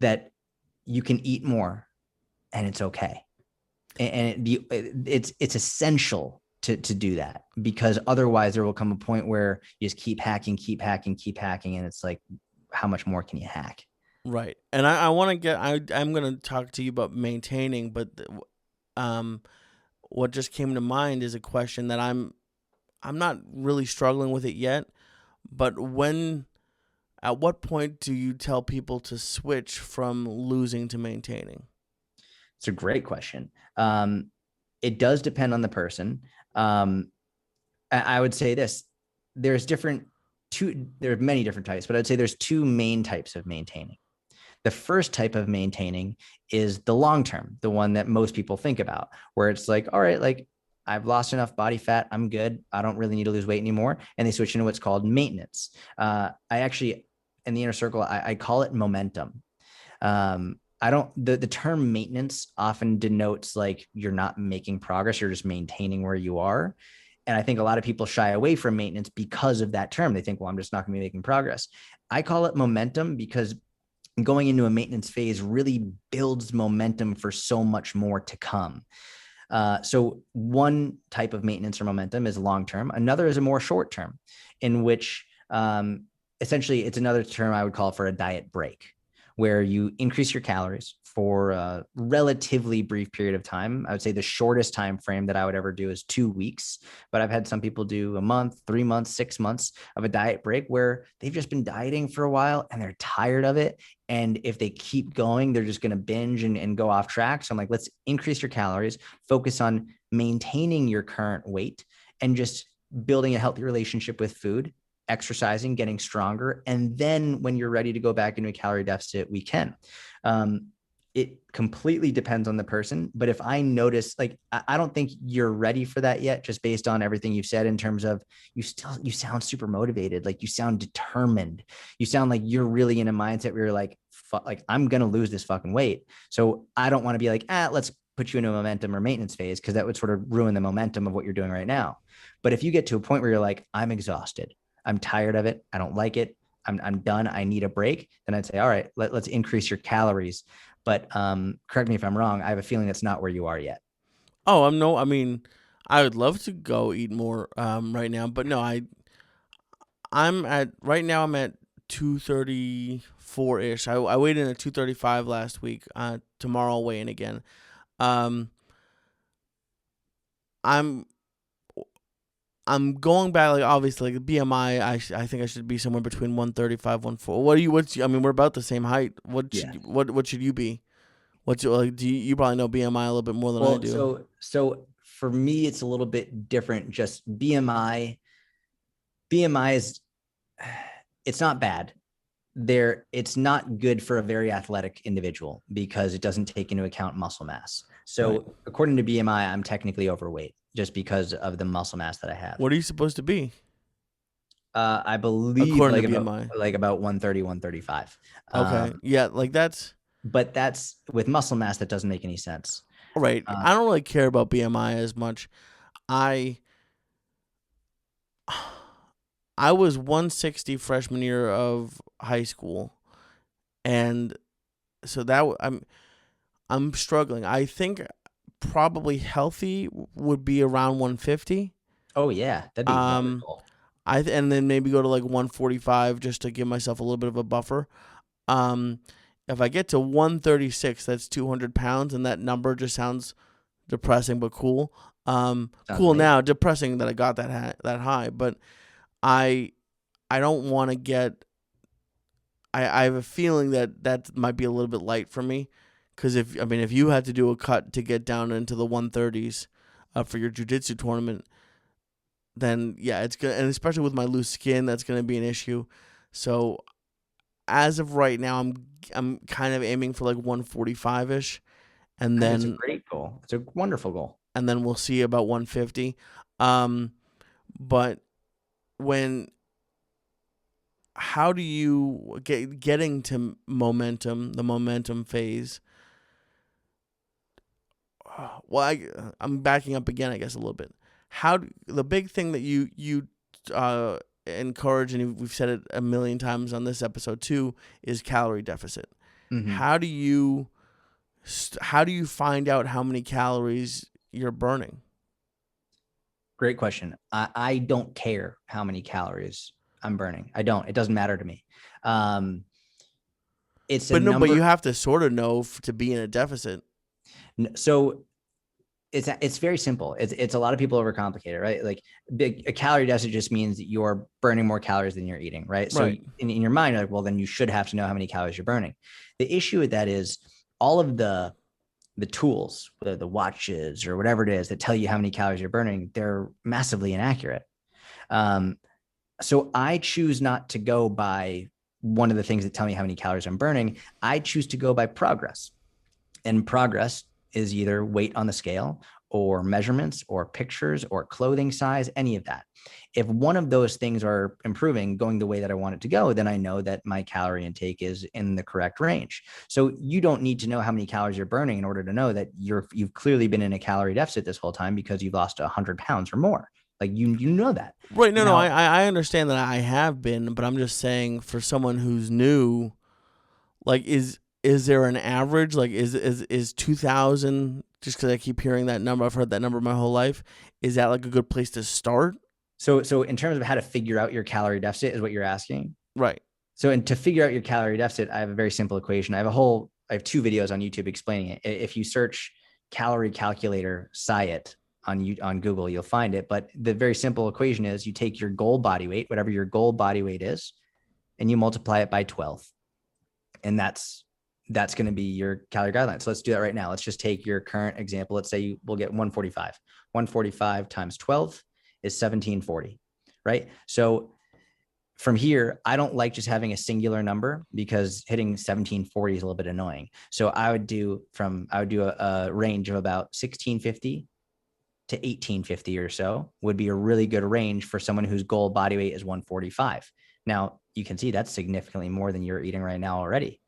that you can eat more and it's okay. And it's essential to do that, because otherwise there will come a point where you just keep hacking. And it's like, how much more can you hack? Right. And I want to get, I'm going to talk to you about maintaining, but what just came to mind is a question that I'm not really struggling with it yet, but at what point do you tell people to switch from losing to maintaining? It's a great question. It does depend on the person. I would say this: there are many different types, but I'd say there's 2 main types of maintaining. The first type of maintaining is the long term, the one that most people think about, where it's like, all right, like I've lost enough body fat, I'm good, I don't really need to lose weight anymore, and they switch into what's called maintenance. I actually, in the inner circle, I call it momentum. I don't, the term maintenance often denotes like you're not making progress, you're just maintaining where you are. And I think a lot of people shy away from maintenance because of that term. They think, well, I'm just not going to be making progress. I call it momentum because going into a maintenance phase really builds momentum for so much more to come. So one type of maintenance or momentum is long-term. Another is a more short-term, in which essentially it's another term I would call for a diet break, where you increase your calories for a relatively brief period of time. I would say the shortest time frame that I would ever do is 2 weeks, but I've had some people do a month, 3 months, 6 months of a diet break where they've just been dieting for a while and they're tired of it. And if they keep going, they're just going to binge and go off track. So I'm like, let's increase your calories, focus on maintaining your current weight, and just building a healthy relationship with food, exercising, getting stronger. And then when you're ready to go back into a calorie deficit, we can. it completely depends on the person. But if I notice, like, I don't think you're ready for that yet, just based on everything you've said in terms of you sound super motivated. Like you sound determined. You sound like you're really in a mindset where you're like, like I'm going to lose this fucking weight. So I don't want to be like, let's put you into a momentum or maintenance phase, because that would sort of ruin the momentum of what you're doing right now. But if you get to a point where you're like, I'm exhausted, I'm tired of it, I don't like it, I'm done, I need a break, then I'd say, all right, let's increase your calories. But correct me if I'm wrong, I have a feeling that's not where you are yet. Oh, I mean, I would love to go eat more right now, but no, I'm at right now. I'm at 234 ish. I weighed in at 235 last week. Tomorrow I'll weigh in again. Um, I'm I'm going back, like, obviously, like BMI. I think I should be somewhere between 135, 140. What are you? I mean, we're about the same height. Yeah. What should you be? What's like? You probably know BMI a little bit more than I Well, do. so for me, it's a little bit different. Just BMI is, it's not bad. It's not good for a very athletic individual because it doesn't take into account muscle mass. Right. So according to BMI, I'm technically overweight just because of the muscle mass that I have. What are you supposed to be I believe according to BMI? like about 130, 135. Okay. Yeah, like that's But that's with muscle mass, that doesn't make any sense. right. Uh, I don't really care about BMI as much. I I was 160 freshman year of high school, and so I'm struggling. I think probably healthy would be around 150. oh yeah, that'd be Um, wonderful. and then maybe go to like 145 just to give myself a little bit of a buffer. Um, if I get to 136, that's 200 pounds, and that number just sounds depressing but cool. Sounds Cool amazing. now, depressing that I got that high, but I I don't want to get. I have a feeling that that might be a little bit light for me, because if you had to do a cut to get down into the 130s, for your jiu-jitsu tournament, then yeah, it's gonna, and especially with my loose skin, that's gonna be an issue. So as of right now, I'm kind of aiming for like 145 ish, and I think it's a then great goal. It's a wonderful goal. we'll see about 150. Um, but when how do you getting to momentum, the momentum phase? Well, I'm backing up again, I guess, a little bit. The big thing that you encourage, and we've said it a million times on this episode too, is calorie deficit. Mm-hmm. How do you how do you find out how many calories you're burning? Great question. I don't care how many calories I'm burning. I don't. It doesn't matter to me. Um, it's a But no, but number. you have to sort of know to be in a deficit. So it's very simple. It's a lot of people overcomplicate it, right? Like a calorie deficit just means that you're burning more calories than you're eating, right? So Right. in your mind, you're like, well, then you should have to know how many calories you're burning. The issue with that is all of the tools, the watches or whatever it is that tell you how many calories you're burning, they're massively inaccurate. Um, so I choose not to go by one of the things that tell me how many calories I'm burning. I choose to go by progress. And progress is either weight on the scale or measurements or pictures or clothing size, any of that. If one of those things are improving, going the way that I want it to go, then I know that my calorie intake is in the correct range. So you don't need to know how many calories you're burning in order to know that you've clearly been in a calorie deficit this whole time because you've lost 100 pounds or more. Like you know that. Right. No, no, Now, I understand that I have been, but I'm just saying for someone who's new, like is there an average? Like is 2,000, just because I keep hearing that number, I've heard that number my whole life. Is that like a good place to start? so in terms of how to figure out your calorie deficit is what you're asking. Right. So, and to figure out your calorie deficit, I have a very simple equation. I have two videos on YouTube explaining it. If you search calorie calculator Syatt on Google, you'll find it. But the very simple equation is you take your goal body weight, whatever your goal body weight is, and you multiply it by 12. And that's going to be your calorie guideline. So let's do that right now. Let's just take your current example. Let's say we'll get 145. 145 times 12 is 1740, right? So From here, I don't like just having a singular number because hitting 1740 is a little bit annoying. So I would do a range of about 1650 to 1850 or so would be a really good range for someone whose goal body weight is 145. Now you can see that's significantly more than you're eating right now already,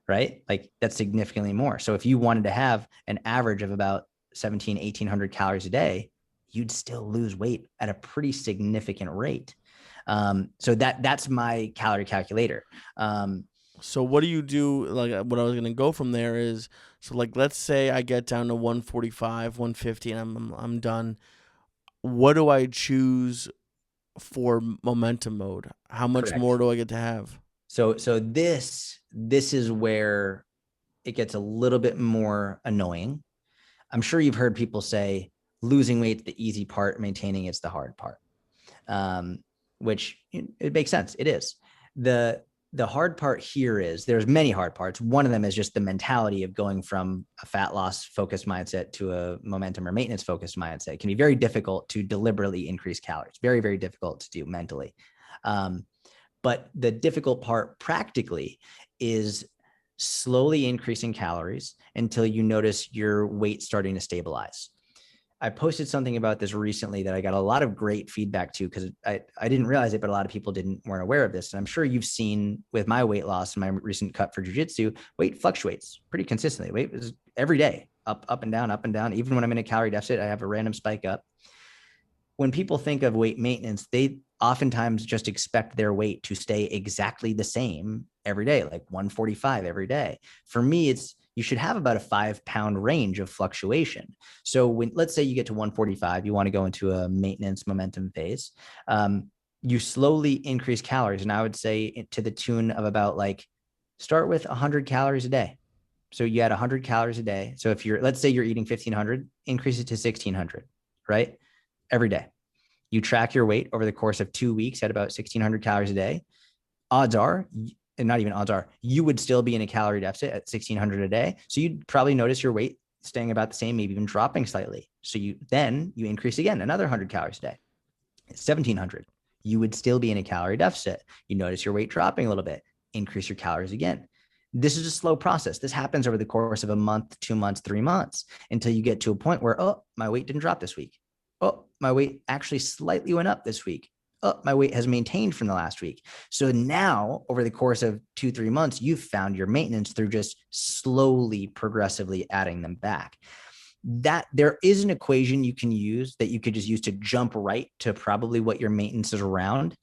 right? Like that's significantly more. So if you wanted to have an average of about 1800 calories a day, you'd still lose weight at a pretty significant rate. So that's my calorie calculator. So what do you do? Like what I was gonna go from there is, so like let's say I get down to 145, 150, and I'm done. What do I choose for momentum mode? How much Correct. more do I get to have? So this is where it gets a little bit more annoying. I'm sure you've heard people say losing weight's the easy part, maintaining it's the hard part. Which it makes sense. It is. The hard part here is there's many hard parts. One of them is just the mentality of going from a fat loss focused mindset to a momentum or maintenance focused mindset. It can be very difficult to deliberately increase calories. Very, very difficult to do mentally. But the difficult part practically is slowly increasing calories until you notice your weight starting to stabilize. I posted something about this recently that I got a lot of great feedback to because I didn't realize it, but a lot of people weren't aware of this. And I'm sure you've seen with my weight loss and my recent cut for jiu-jitsu, weight fluctuates pretty consistently. Weight is every day, up and down, up and down. Even when I'm in a calorie deficit, I have a random spike up. When people think of weight maintenance, they oftentimes just expect their weight to stay exactly the same every day, like 145 every day. For me, you should have about a 5-pound range of fluctuation. So let's say you get to 145, you want to go into a maintenance momentum phase. You slowly increase calories. And I would say to the tune of about start with 100 calories a day. So you add 100 calories a day. So let's say you're eating 1500, increase it to 1600, right? Every day. You track your weight over the course of 2 weeks at about 1600 calories a day. Odds are, and not even odds are, you would still be in a calorie deficit at 1600 a day. So you'd probably notice your weight staying about the same, maybe even dropping slightly. So you increase again, another 100 calories a day. It's 1700. You would still be in a calorie deficit. You notice your weight dropping a little bit, increase your calories again. This is a slow process. This happens over the course of a month, 2 months, 3 months, until you get to a point where, oh, my weight didn't drop this week. Oh, my weight actually slightly went up this week. Oh, my weight has maintained from the last week. So now over the course of 2-3 months, you've found your maintenance through just slowly, progressively adding them back. That there is an equation you can use that you could just use to jump right to probably what your maintenance is around.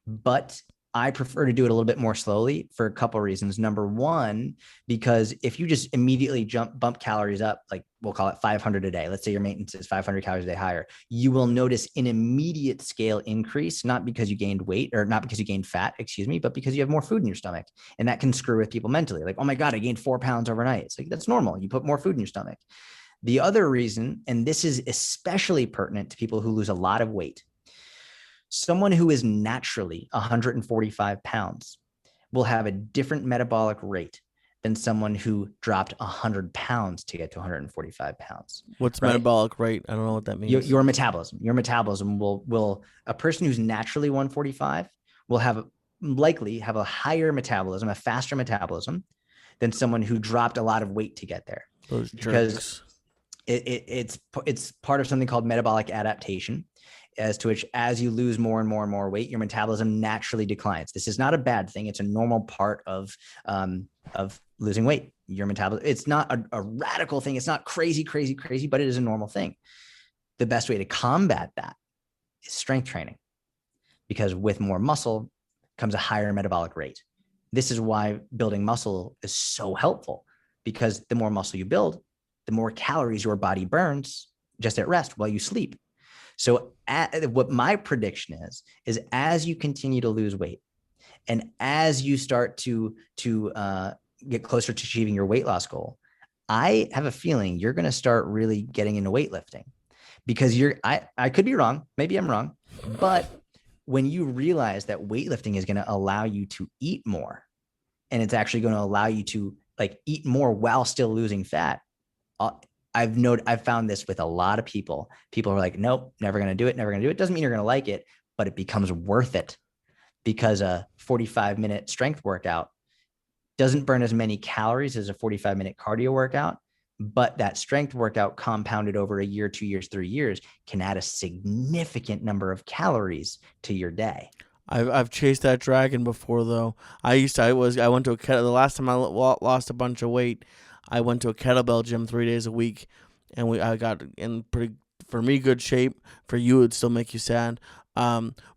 But I prefer to do it a little bit more slowly for a couple of reasons. Number one, because if you just immediately bump calories up, like we'll call it 500 a day, let's say your maintenance is 500 calories a day higher, you will notice an immediate scale increase, not because you gained weight or not because you gained fat, but because you have more food in your stomach. And that can screw with people mentally. Like, oh my God, I gained 4 pounds overnight. It's like, that's normal. You put more food in your stomach. The other reason, and this is especially pertinent to people who lose a lot of weight, someone who is naturally 145 pounds will have a different metabolic rate than someone who dropped 100 pounds to get to 145 pounds. What's right? Metabolic rate? I don't know what that means. Your metabolism will a person who's naturally 145 will likely have a higher metabolism, a faster metabolism than someone who dropped a lot of weight to get there. Those jerks. Because it's part of something called metabolic adaptation, as to which, as you lose more and more and more weight, your metabolism naturally declines. This is not a bad thing. It's a normal part of losing weight. Your metabolism, it's not a radical thing. It's not crazy, but it is a normal thing. The best way to combat that is strength training, because with more muscle comes a higher metabolic rate. This is why building muscle is so helpful, because the more muscle you build, the more calories your body burns just at rest while you sleep. So what my prediction is as you continue to lose weight and as you start to get closer to achieving your weight loss goal, I have a feeling you're going to start really getting into weightlifting, because I could be wrong. Maybe I'm wrong. But when you realize that weightlifting is going to allow you to eat more, and it's actually going to allow you to eat more while still losing fat, I've found this with a lot of people. People are like, nope, never going to do it. Doesn't mean you're going to like it, but it becomes worth it, because a 45-minute strength workout doesn't burn as many calories as a 45-minute cardio workout, but that strength workout compounded over a year, 2 years, 3 years can add a significant number of calories to your day. I've chased that dragon before though. I went to a the last time I lost a bunch of weight, I went to a kettlebell gym 3 days a week, and I got in pretty, for me, good shape. For you, it'd still make you sad.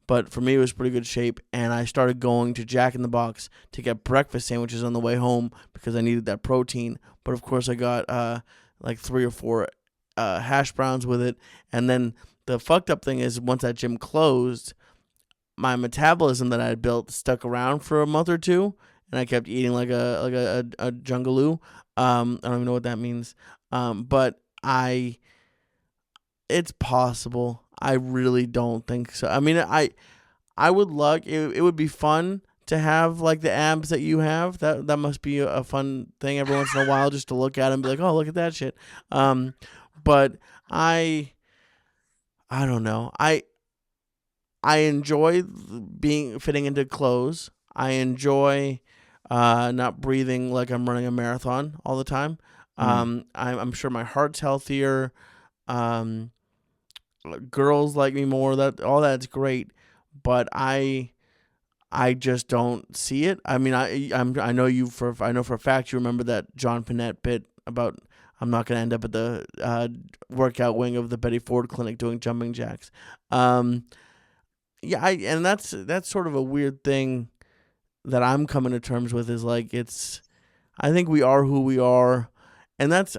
But for me, it was pretty good shape, and I started going to Jack in the Box to get breakfast sandwiches on the way home because I needed that protein. But of course, I got like 3 or 4 hash browns with it, and then the fucked up thing is once that gym closed, my metabolism that I had built stuck around for a month or two, and I kept eating like a jungaloo. I don't even know what that means. But it's possible. I really don't think so. I mean, I would like it. It would be fun to have like the abs that you have. That must be a fun thing every once in a while, just to look at and be like, oh, look at that shit. But I don't know. I enjoy fitting into clothes. I enjoy not breathing like I'm running a marathon all the time. I'm sure my heart's healthier. Um, Girls like me more. That all that's great, but I just don't see it. I mean, I know I know for a fact you remember that John Panette bit about I'm not going to end up at the workout wing of the Betty Ford Clinic doing jumping jacks. Yeah, and that's sort of a weird thing that I'm coming to terms with, is like I think we are who we are, and that's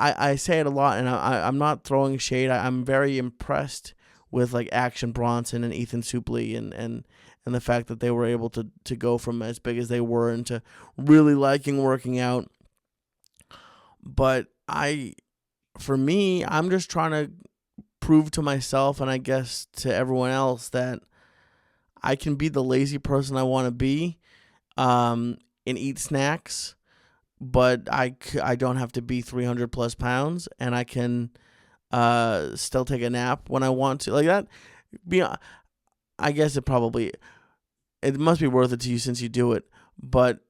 I say it a lot, and I'm not throwing shade. I'm very impressed with like Action Bronson and Ethan Suplee and the fact that they were able to go from as big as they were into really liking working out. But for me, I'm just trying to prove to myself, and I guess to everyone else, that I can be the lazy person I want to be, and eat snacks, but I don't have to be 300 plus pounds, and I can still take a nap when I want to. Like that, be I guess it must be worth it to you since you do it. But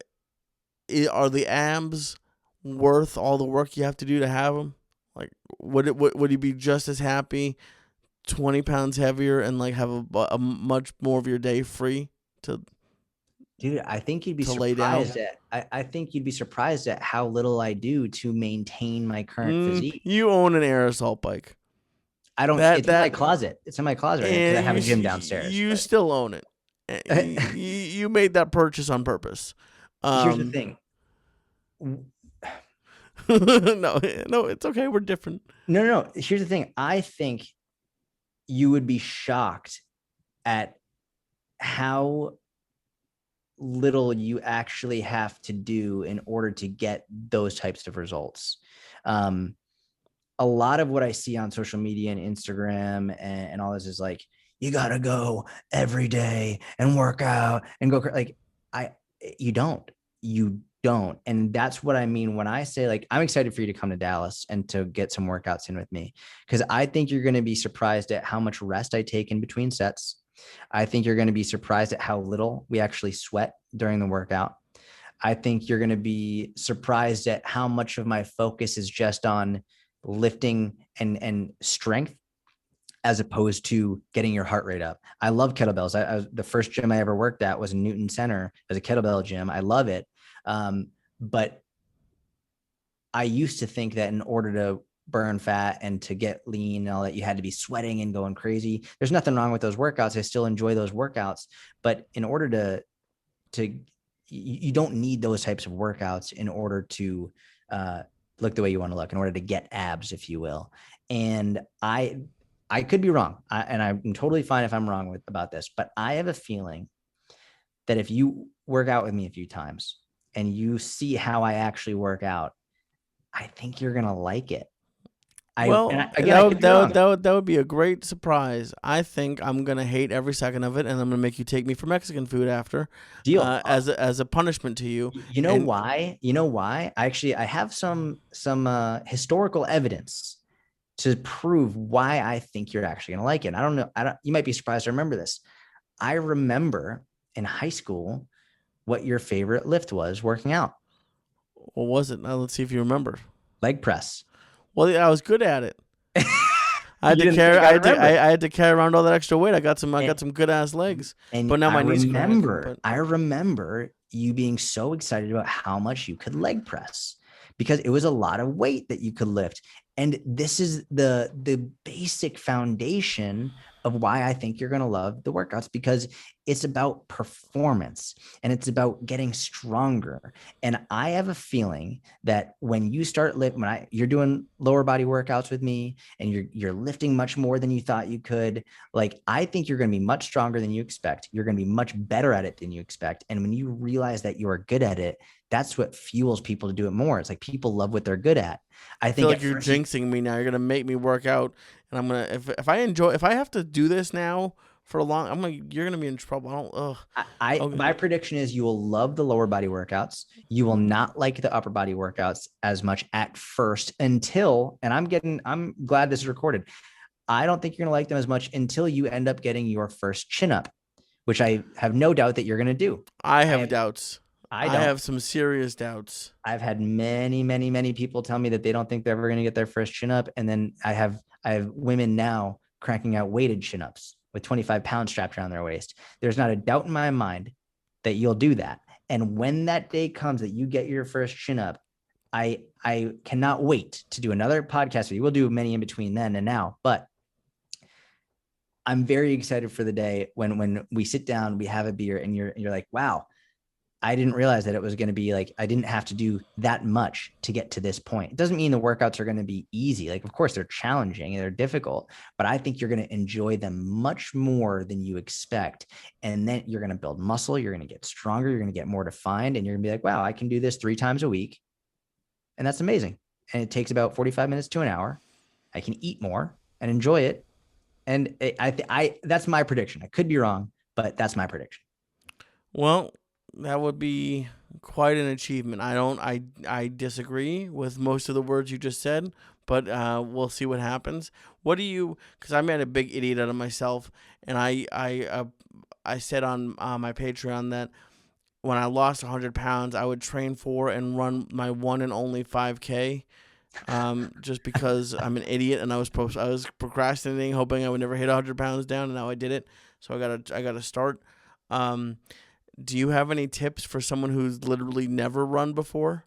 are the abs worth all the work you have to do to have them? Like, would you be just as happy 20 pounds heavier and like have a much more of your day free to Dude, I think you'd be lay down? surprised at I think you'd be surprised at how little I do to maintain my current physique. You own an aerosol bike. I don't, That it's in my that closet. It's in my closet right now because I and have a gym downstairs. you still own it. You made that purchase on purpose. Here's the thing. No, it's okay. We're different. No. Here's the thing. I think you would be shocked at how little you actually have to do in order to get those types of results. A lot of what I see on social media and Instagram and all this is like, you got to go every day and work out and go like you don't. And that's what I mean when I say, like, I'm excited for you to come to Dallas and to get some workouts in with me, because I think you're going to be surprised at how much rest I take in between sets. I think you're going to be surprised at how little we actually sweat during the workout. I think you're going to be surprised at how much of my focus is just on lifting and strength, as opposed to getting your heart rate up. I love kettlebells. The first gym I ever worked at was in Newton Center. It was a kettlebell gym. I love it. But I used to think that in order to burn fat and to get lean and all that, you had to be sweating and going crazy. There's nothing wrong with those workouts. I still enjoy those workouts, but in order you don't need those types of workouts in order to look the way you want to look, in order to get abs, if you will. And I could be wrong. And I'm totally fine if I'm wrong about this, but I have a feeling that if you work out with me a few times and you see how I actually work out, I think you're going to like it. That would be a great surprise. I think I'm gonna hate every second of it, and I'm gonna make you take me for Mexican food after. Deal. As a punishment to you. You know why? I have some historical evidence to prove why I think you're actually gonna like it. I don't know. You might be surprised to remember this. I remember in high school what your favorite lift was working out. What was it? Now let's see if you remember. Leg press. Well, yeah, I was good at it. I had You to didn't think carry. I remember. I had to carry around all that extra weight. I got some good ass legs. And But now my knees remember, I remember you being so excited about how much you could leg press because it was a lot of weight that you could lift. And this is the basic foundation of why I think you're going to love the workouts, because it's about performance and it's about getting stronger. And I have a feeling that when you start you're doing lower body workouts with me and you're lifting much more than you thought you could, like, I think you're going to be much stronger than you expect. You're going to be much better at it than you expect. And when you realize that you are good at it, that's what fuels people to do it more. It's like people love what they're good at. I feel think like you're jinxing me now. You're gonna make me work out, and I'm gonna if I have to do this now for a long, you're gonna be in trouble. My prediction is you will love the lower body workouts. You will not like the upper body workouts as much at first until, and I'm glad this is recorded. I don't think you're gonna like them as much until you end up getting your first chin up, which I have no doubt that you're gonna do. I have doubts. I have some serious doubts. I've had many, many, many people tell me that they don't think they're ever going to get their first chin up. And then I have women now cranking out weighted chin ups with 25 pounds strapped around their waist. There's not a doubt in my mind that you'll do that. And when that day comes that you get your first chin up, I cannot wait to do another podcast with you. We'll do many in between then and now, but I'm very excited for the day when we sit down, we have a beer, and you're like, wow, I didn't realize that it was going to be like, I didn't have to do that much to get to this point. It doesn't mean the workouts are going to be easy. Like, of course they're challenging and they're difficult, but I think you're going to enjoy them much more than you expect. And then you're going to build muscle. You're going to get stronger. You're going to get more defined, and you're going to be like, wow, I can do this 3 times a week. And that's amazing. And it takes about 45 minutes to an hour. I can eat more and enjoy it. And that's my prediction. I could be wrong, but that's my prediction. Well, that would be quite an achievement. I disagree with most of the words you just said, but we'll see what happens. What do you? Because I made a big idiot out of myself, and I said on my Patreon that when I lost 100 pounds, I would train for and run my one and only 5K. Just because I'm an idiot and I was procrastinating, hoping I would never hit 100 pounds down, and now I did it. So I gotta start. Do you have any tips for someone who's literally never run before?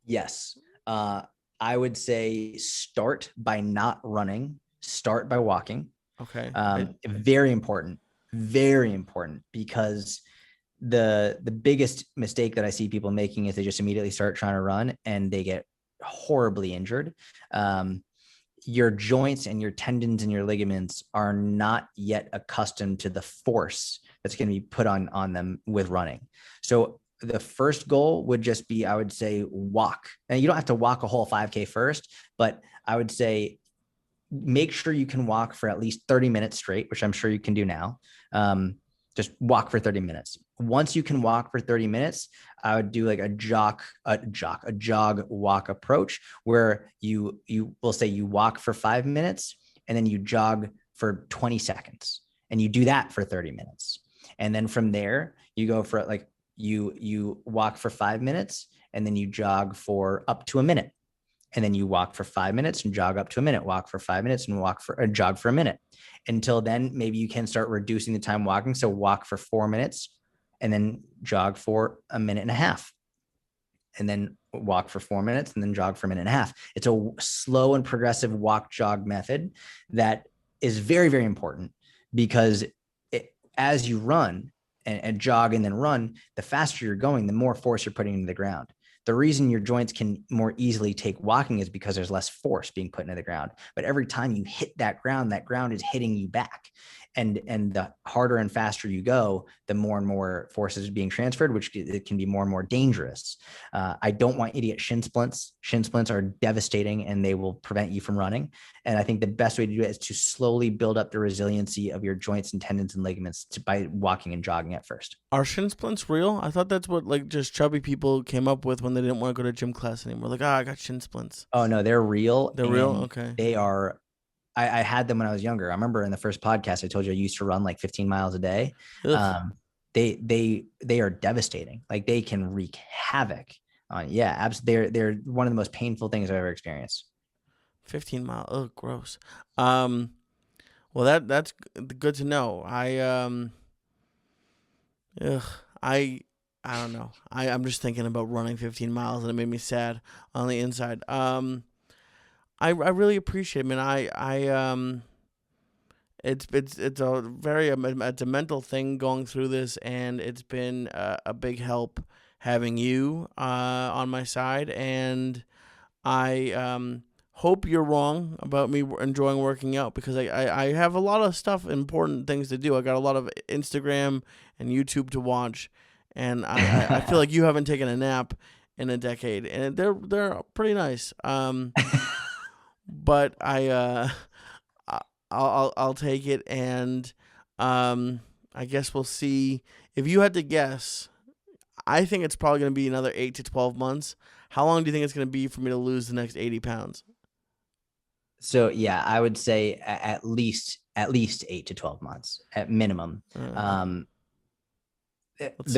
Yes. I would say start by not running, start by walking. Okay. Very important, because the biggest mistake that I see people making is they just immediately start trying to run and they get horribly injured. Your joints and your tendons and your ligaments are not yet accustomed to the force that's going to be put on them with running. So the first goal would just be, I would say, walk. And you don't have to walk a whole 5K first, but I would say make sure you can walk for at least 30 minutes straight, which I'm sure you can do now. Just walk for 30 minutes. Once you can walk for 30 minutes, I would do like a jog walk approach, where you will say you walk for 5 minutes and then you jog for 20 seconds, and you do that for 30 minutes. And then from there you go for like, you walk for 5 minutes and then you jog for up to a minute. And then you walk for 5 minutes and jog up to a minute, walk for 5 minutes and jog for a minute. Until then, maybe you can start reducing the time walking. So walk for 4 minutes and then jog for a minute and a half, and then walk for 4 minutes and then jog for a minute and a half. It's a slow and progressive walk jog method that is very, very important, because as you run and jog and then run, the faster you're going, the more force you're putting into the ground. The reason your joints can more easily take walking is because there's less force being put into the ground. But every time you hit that ground is hitting you back. And the harder and faster you go, the more and more force is being transferred, which it can be more and more dangerous. I don't want idiot shin splints. Shin splints are devastating and they will prevent you from running. And I think the best way to do it is to slowly build up the resiliency of your joints and tendons and ligaments by walking and jogging at first. Are shin splints real? I thought that's what like just chubby people came up with when they didn't want to go to gym class anymore. Like, I got shin splints. Oh no, they're real. They're real? Okay. They are. I had them when I was younger. I remember in the first podcast, I told you I used to run like 15 miles a day. they are devastating. Like they can wreak havoc on. Yeah, absolutely. They're one of the most painful things I've ever experienced. 15 miles. Oh, gross. Well, that's good to know. Ugh, I I don't know. I'm just thinking about running 15 miles and it made me sad on the inside. I really appreciate it, man. It's a very it's a mental thing going through this, and it's been a big help having you on my side, and I hope you're wrong about me enjoying working out, because I have a lot of stuff, important things to do. I got a lot of Instagram and YouTube to watch, and I feel like you haven't taken a nap in a decade, and they're pretty nice. But I'll take it, and I guess we'll see. If you had to guess, I think it's probably going to be another 8 to 12 months. How long do you think it's going to be for me to lose the next 80 pounds? So yeah, I would say at least 8 to 12 months at minimum. The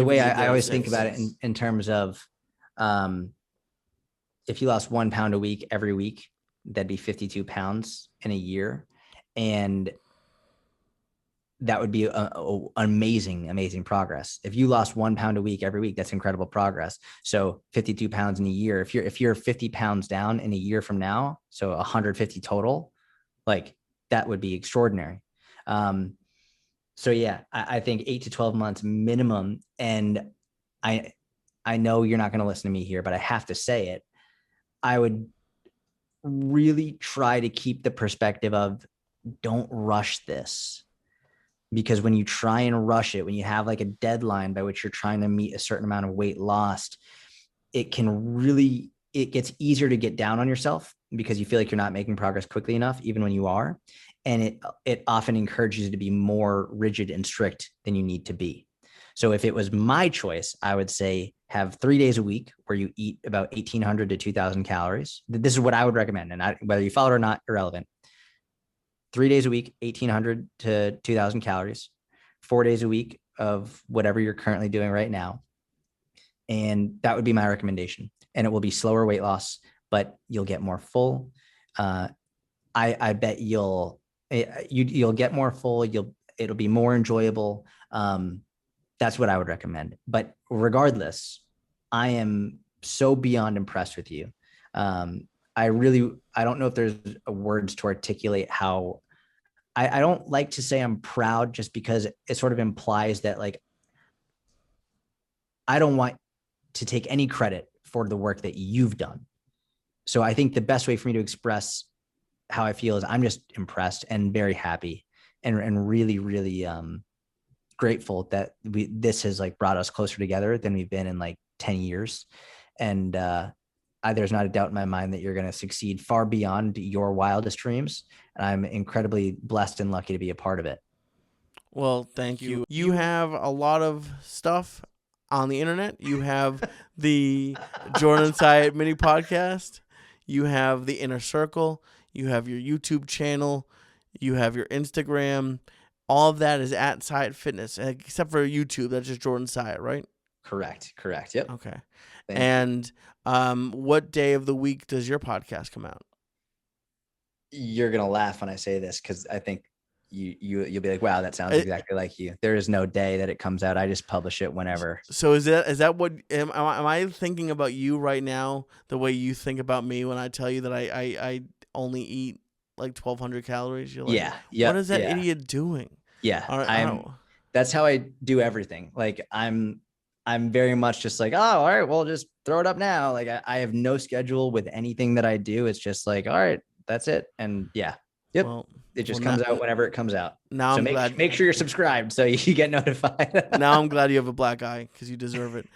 way I always think about it in terms of, if you lost 1 pound a week every week, that'd be 52 pounds in a year. And that would be amazing progress. If you lost 1 pound a week every week, that's incredible progress. So 52 pounds in a year, if you're 50 pounds down in a year from now, so 150 total, like that would be extraordinary. So yeah, I think 8 to 12 months minimum. And I know you're not going to listen to me here, but I have to say it. I would really try to keep the perspective of, don't rush this. Because when you try and rush it, when you have like a deadline by which you're trying to meet a certain amount of weight lost, it gets easier to get down on yourself because you feel like you're not making progress quickly enough, even when you are. And it often encourages you to be more rigid and strict than you need to be. So if it was my choice, I would say have 3 days a week where you eat about 1,800 to 2,000 calories. This is what I would recommend. And whether you follow it or not, irrelevant. 3 days a week, 1,800 to 2,000 calories, 4 days a week of whatever you're currently doing right now. And that would be my recommendation. And it will be slower weight loss, but you'll get more full. I bet you'll get more full. It'll be more enjoyable. That's what I would recommend. But regardless, I am so beyond impressed with you. I don't know if there's words to articulate how. I don't like to say I'm proud, just because it sort of implies that, like, I don't want to take any credit for the work that you've done. So I think the best way for me to express how I feel is I'm just impressed and very happy and really, really grateful that this has like brought us closer together than we've been in like 10 years. And there's not a doubt in my mind that you're going to succeed far beyond your wildest dreams. And I'm incredibly blessed and lucky to be a part of it. Well, thank you. You have a lot of stuff on the internet. You have the Jordan Syatt mini podcast. You have the Inner Circle. You have your YouTube channel. You have your Instagram. All of that is at Syatt Fitness, except for YouTube. That's just Jordan Syatt, right? Correct. Yep. Okay. And what day of the week does your podcast come out? You're gonna laugh when I say this, because I think you'll be like, wow, that sounds exactly like you. There is no day that it comes out. I just publish it whenever. So is that what am I thinking about you right now, the way you think about me when I tell you that I only eat like 1,200 calories? You're like, yeah. What is that idiot doing? Yeah. That's how I do everything. Like I'm very much just like, oh, all right, well, just throw it up now. Like I have no schedule with anything that I do. It's just like, all right, that's it. And yeah. Yep. Well, it just comes out whenever it comes out. Now so make sure you're subscribed so you get notified. Now I'm glad you have a black eye, because you deserve it.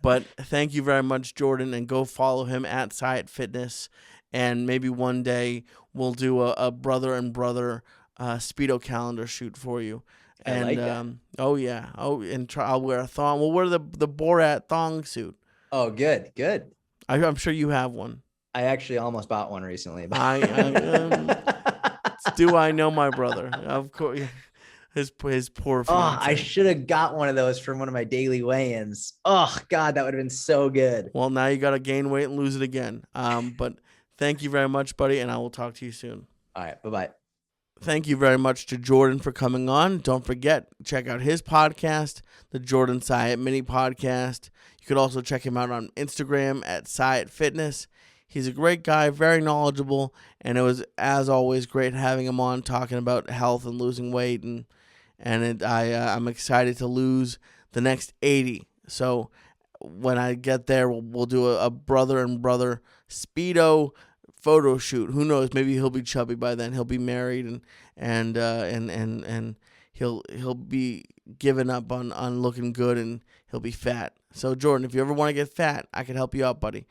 But thank you very much, Jordan, and go follow him at Syatt Fitness. And maybe one day we'll do a brother and brother Speedo calendar shoot for you. And I like that. Oh yeah. Oh, and I'll wear a thong. We'll wear the Borat thong suit. Oh, good. I'm sure you have one. I actually almost bought one recently. Do I know my brother? Of course. his poor Oh, fiance. I should have got one of those from one of my daily weigh-ins. Oh God, that would have been so good. Well, now you got to gain weight and lose it again. But thank you very much, buddy, and I will talk to you soon. All right, bye-bye. Thank you very much to Jordan for coming on. Don't forget, check out his podcast, the Jordan Syatt Mini Podcast. You could also check him out on Instagram at Syatt Fitness. He's a great guy, very knowledgeable, and it was, as always, great having him on talking about health and losing weight. I'm excited to lose the next 80. So when I get there, we'll do a brother and brother Speedo photo shoot. Who knows? Maybe he'll be chubby by then. He'll be married and he'll be giving up on looking good, and he'll be fat. So Jordan, if you ever want to get fat, I can help you out, buddy.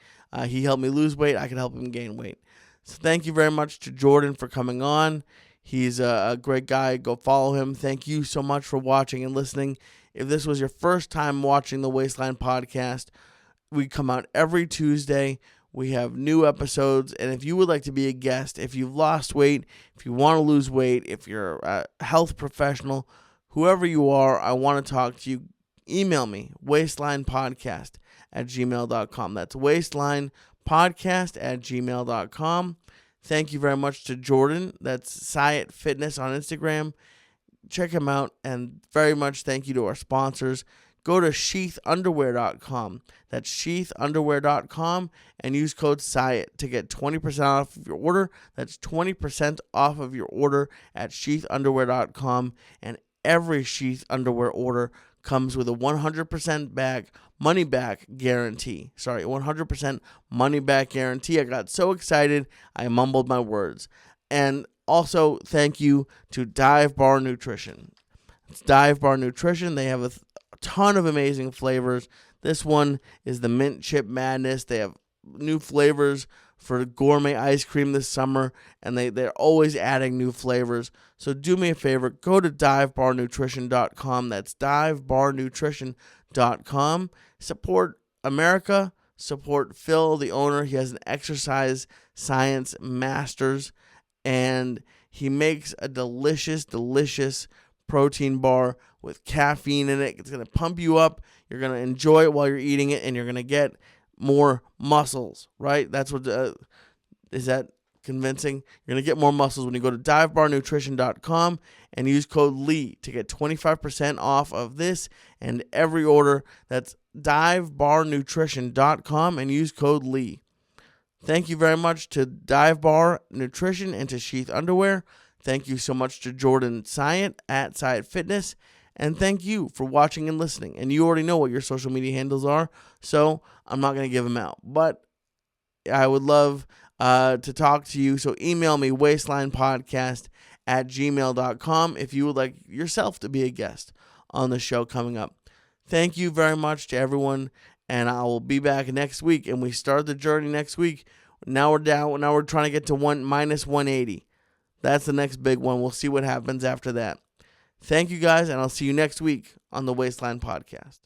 He helped me lose weight. I can help him gain weight. So thank you very much to Jordan for coming on. He's a great guy. Go follow him. Thank you so much for watching and listening. If this was your first time watching the Waistline Podcast, we come out every Tuesday. We have new episodes, and if you would like to be a guest, if you've lost weight, if you want to lose weight, if you're a health professional, whoever you are, I want to talk to you, email me, waistlinepodcast@gmail.com. That's waistlinepodcast@gmail.com. Thank you very much to Jordan. That's Syatt Fitness on Instagram. Check him out, and very much thank you to our sponsors. Go to sheathunderwear.com. That's sheathunderwear.com and use code Syatt to get 20% off of your order. That's 20% off of your order at sheathunderwear.com. And every Sheath Underwear order comes with a 100% money back guarantee. 100% money back guarantee. I got so excited, I mumbled my words. And also, thank you to Dive Bar Nutrition. It's Dive Bar Nutrition. They have a ton of amazing flavors. This one is the Mint Chip Madness. They have new flavors for gourmet ice cream this summer, and they're always adding new flavors. So do me a favor, go to divebarnutrition.com. That's divebarnutrition.com. Support America. Support Phil, the owner. He has an exercise science master's, and he makes a delicious protein bar with caffeine in it. It's going to pump you up. You're going to enjoy it while you're eating it, and you're going to get more muscles, right? That's what, is that convincing? You're going to get more muscles when you go to divebarnutrition.com and use code Lee to get 25% off of this and every order. That's divebarnutrition.com and use code Lee. Thank you very much to Dive Bar Nutrition and to Sheath Underwear. Thank you so much to Jordan Syatt at Syatt Fitness. And thank you for watching and listening. And you already know what your social media handles are, so I'm not going to give them out. But I would love to talk to you, so email me, waistlinepodcast@gmail.com, if you would like yourself to be a guest on the show coming up. Thank you very much to everyone, and I will be back next week. And we start the journey next week. Now we're down. Now we're trying to get to minus 180. That's the next big one. We'll see what happens after that. Thank you guys, and I'll see you next week on the Waistline Podcast.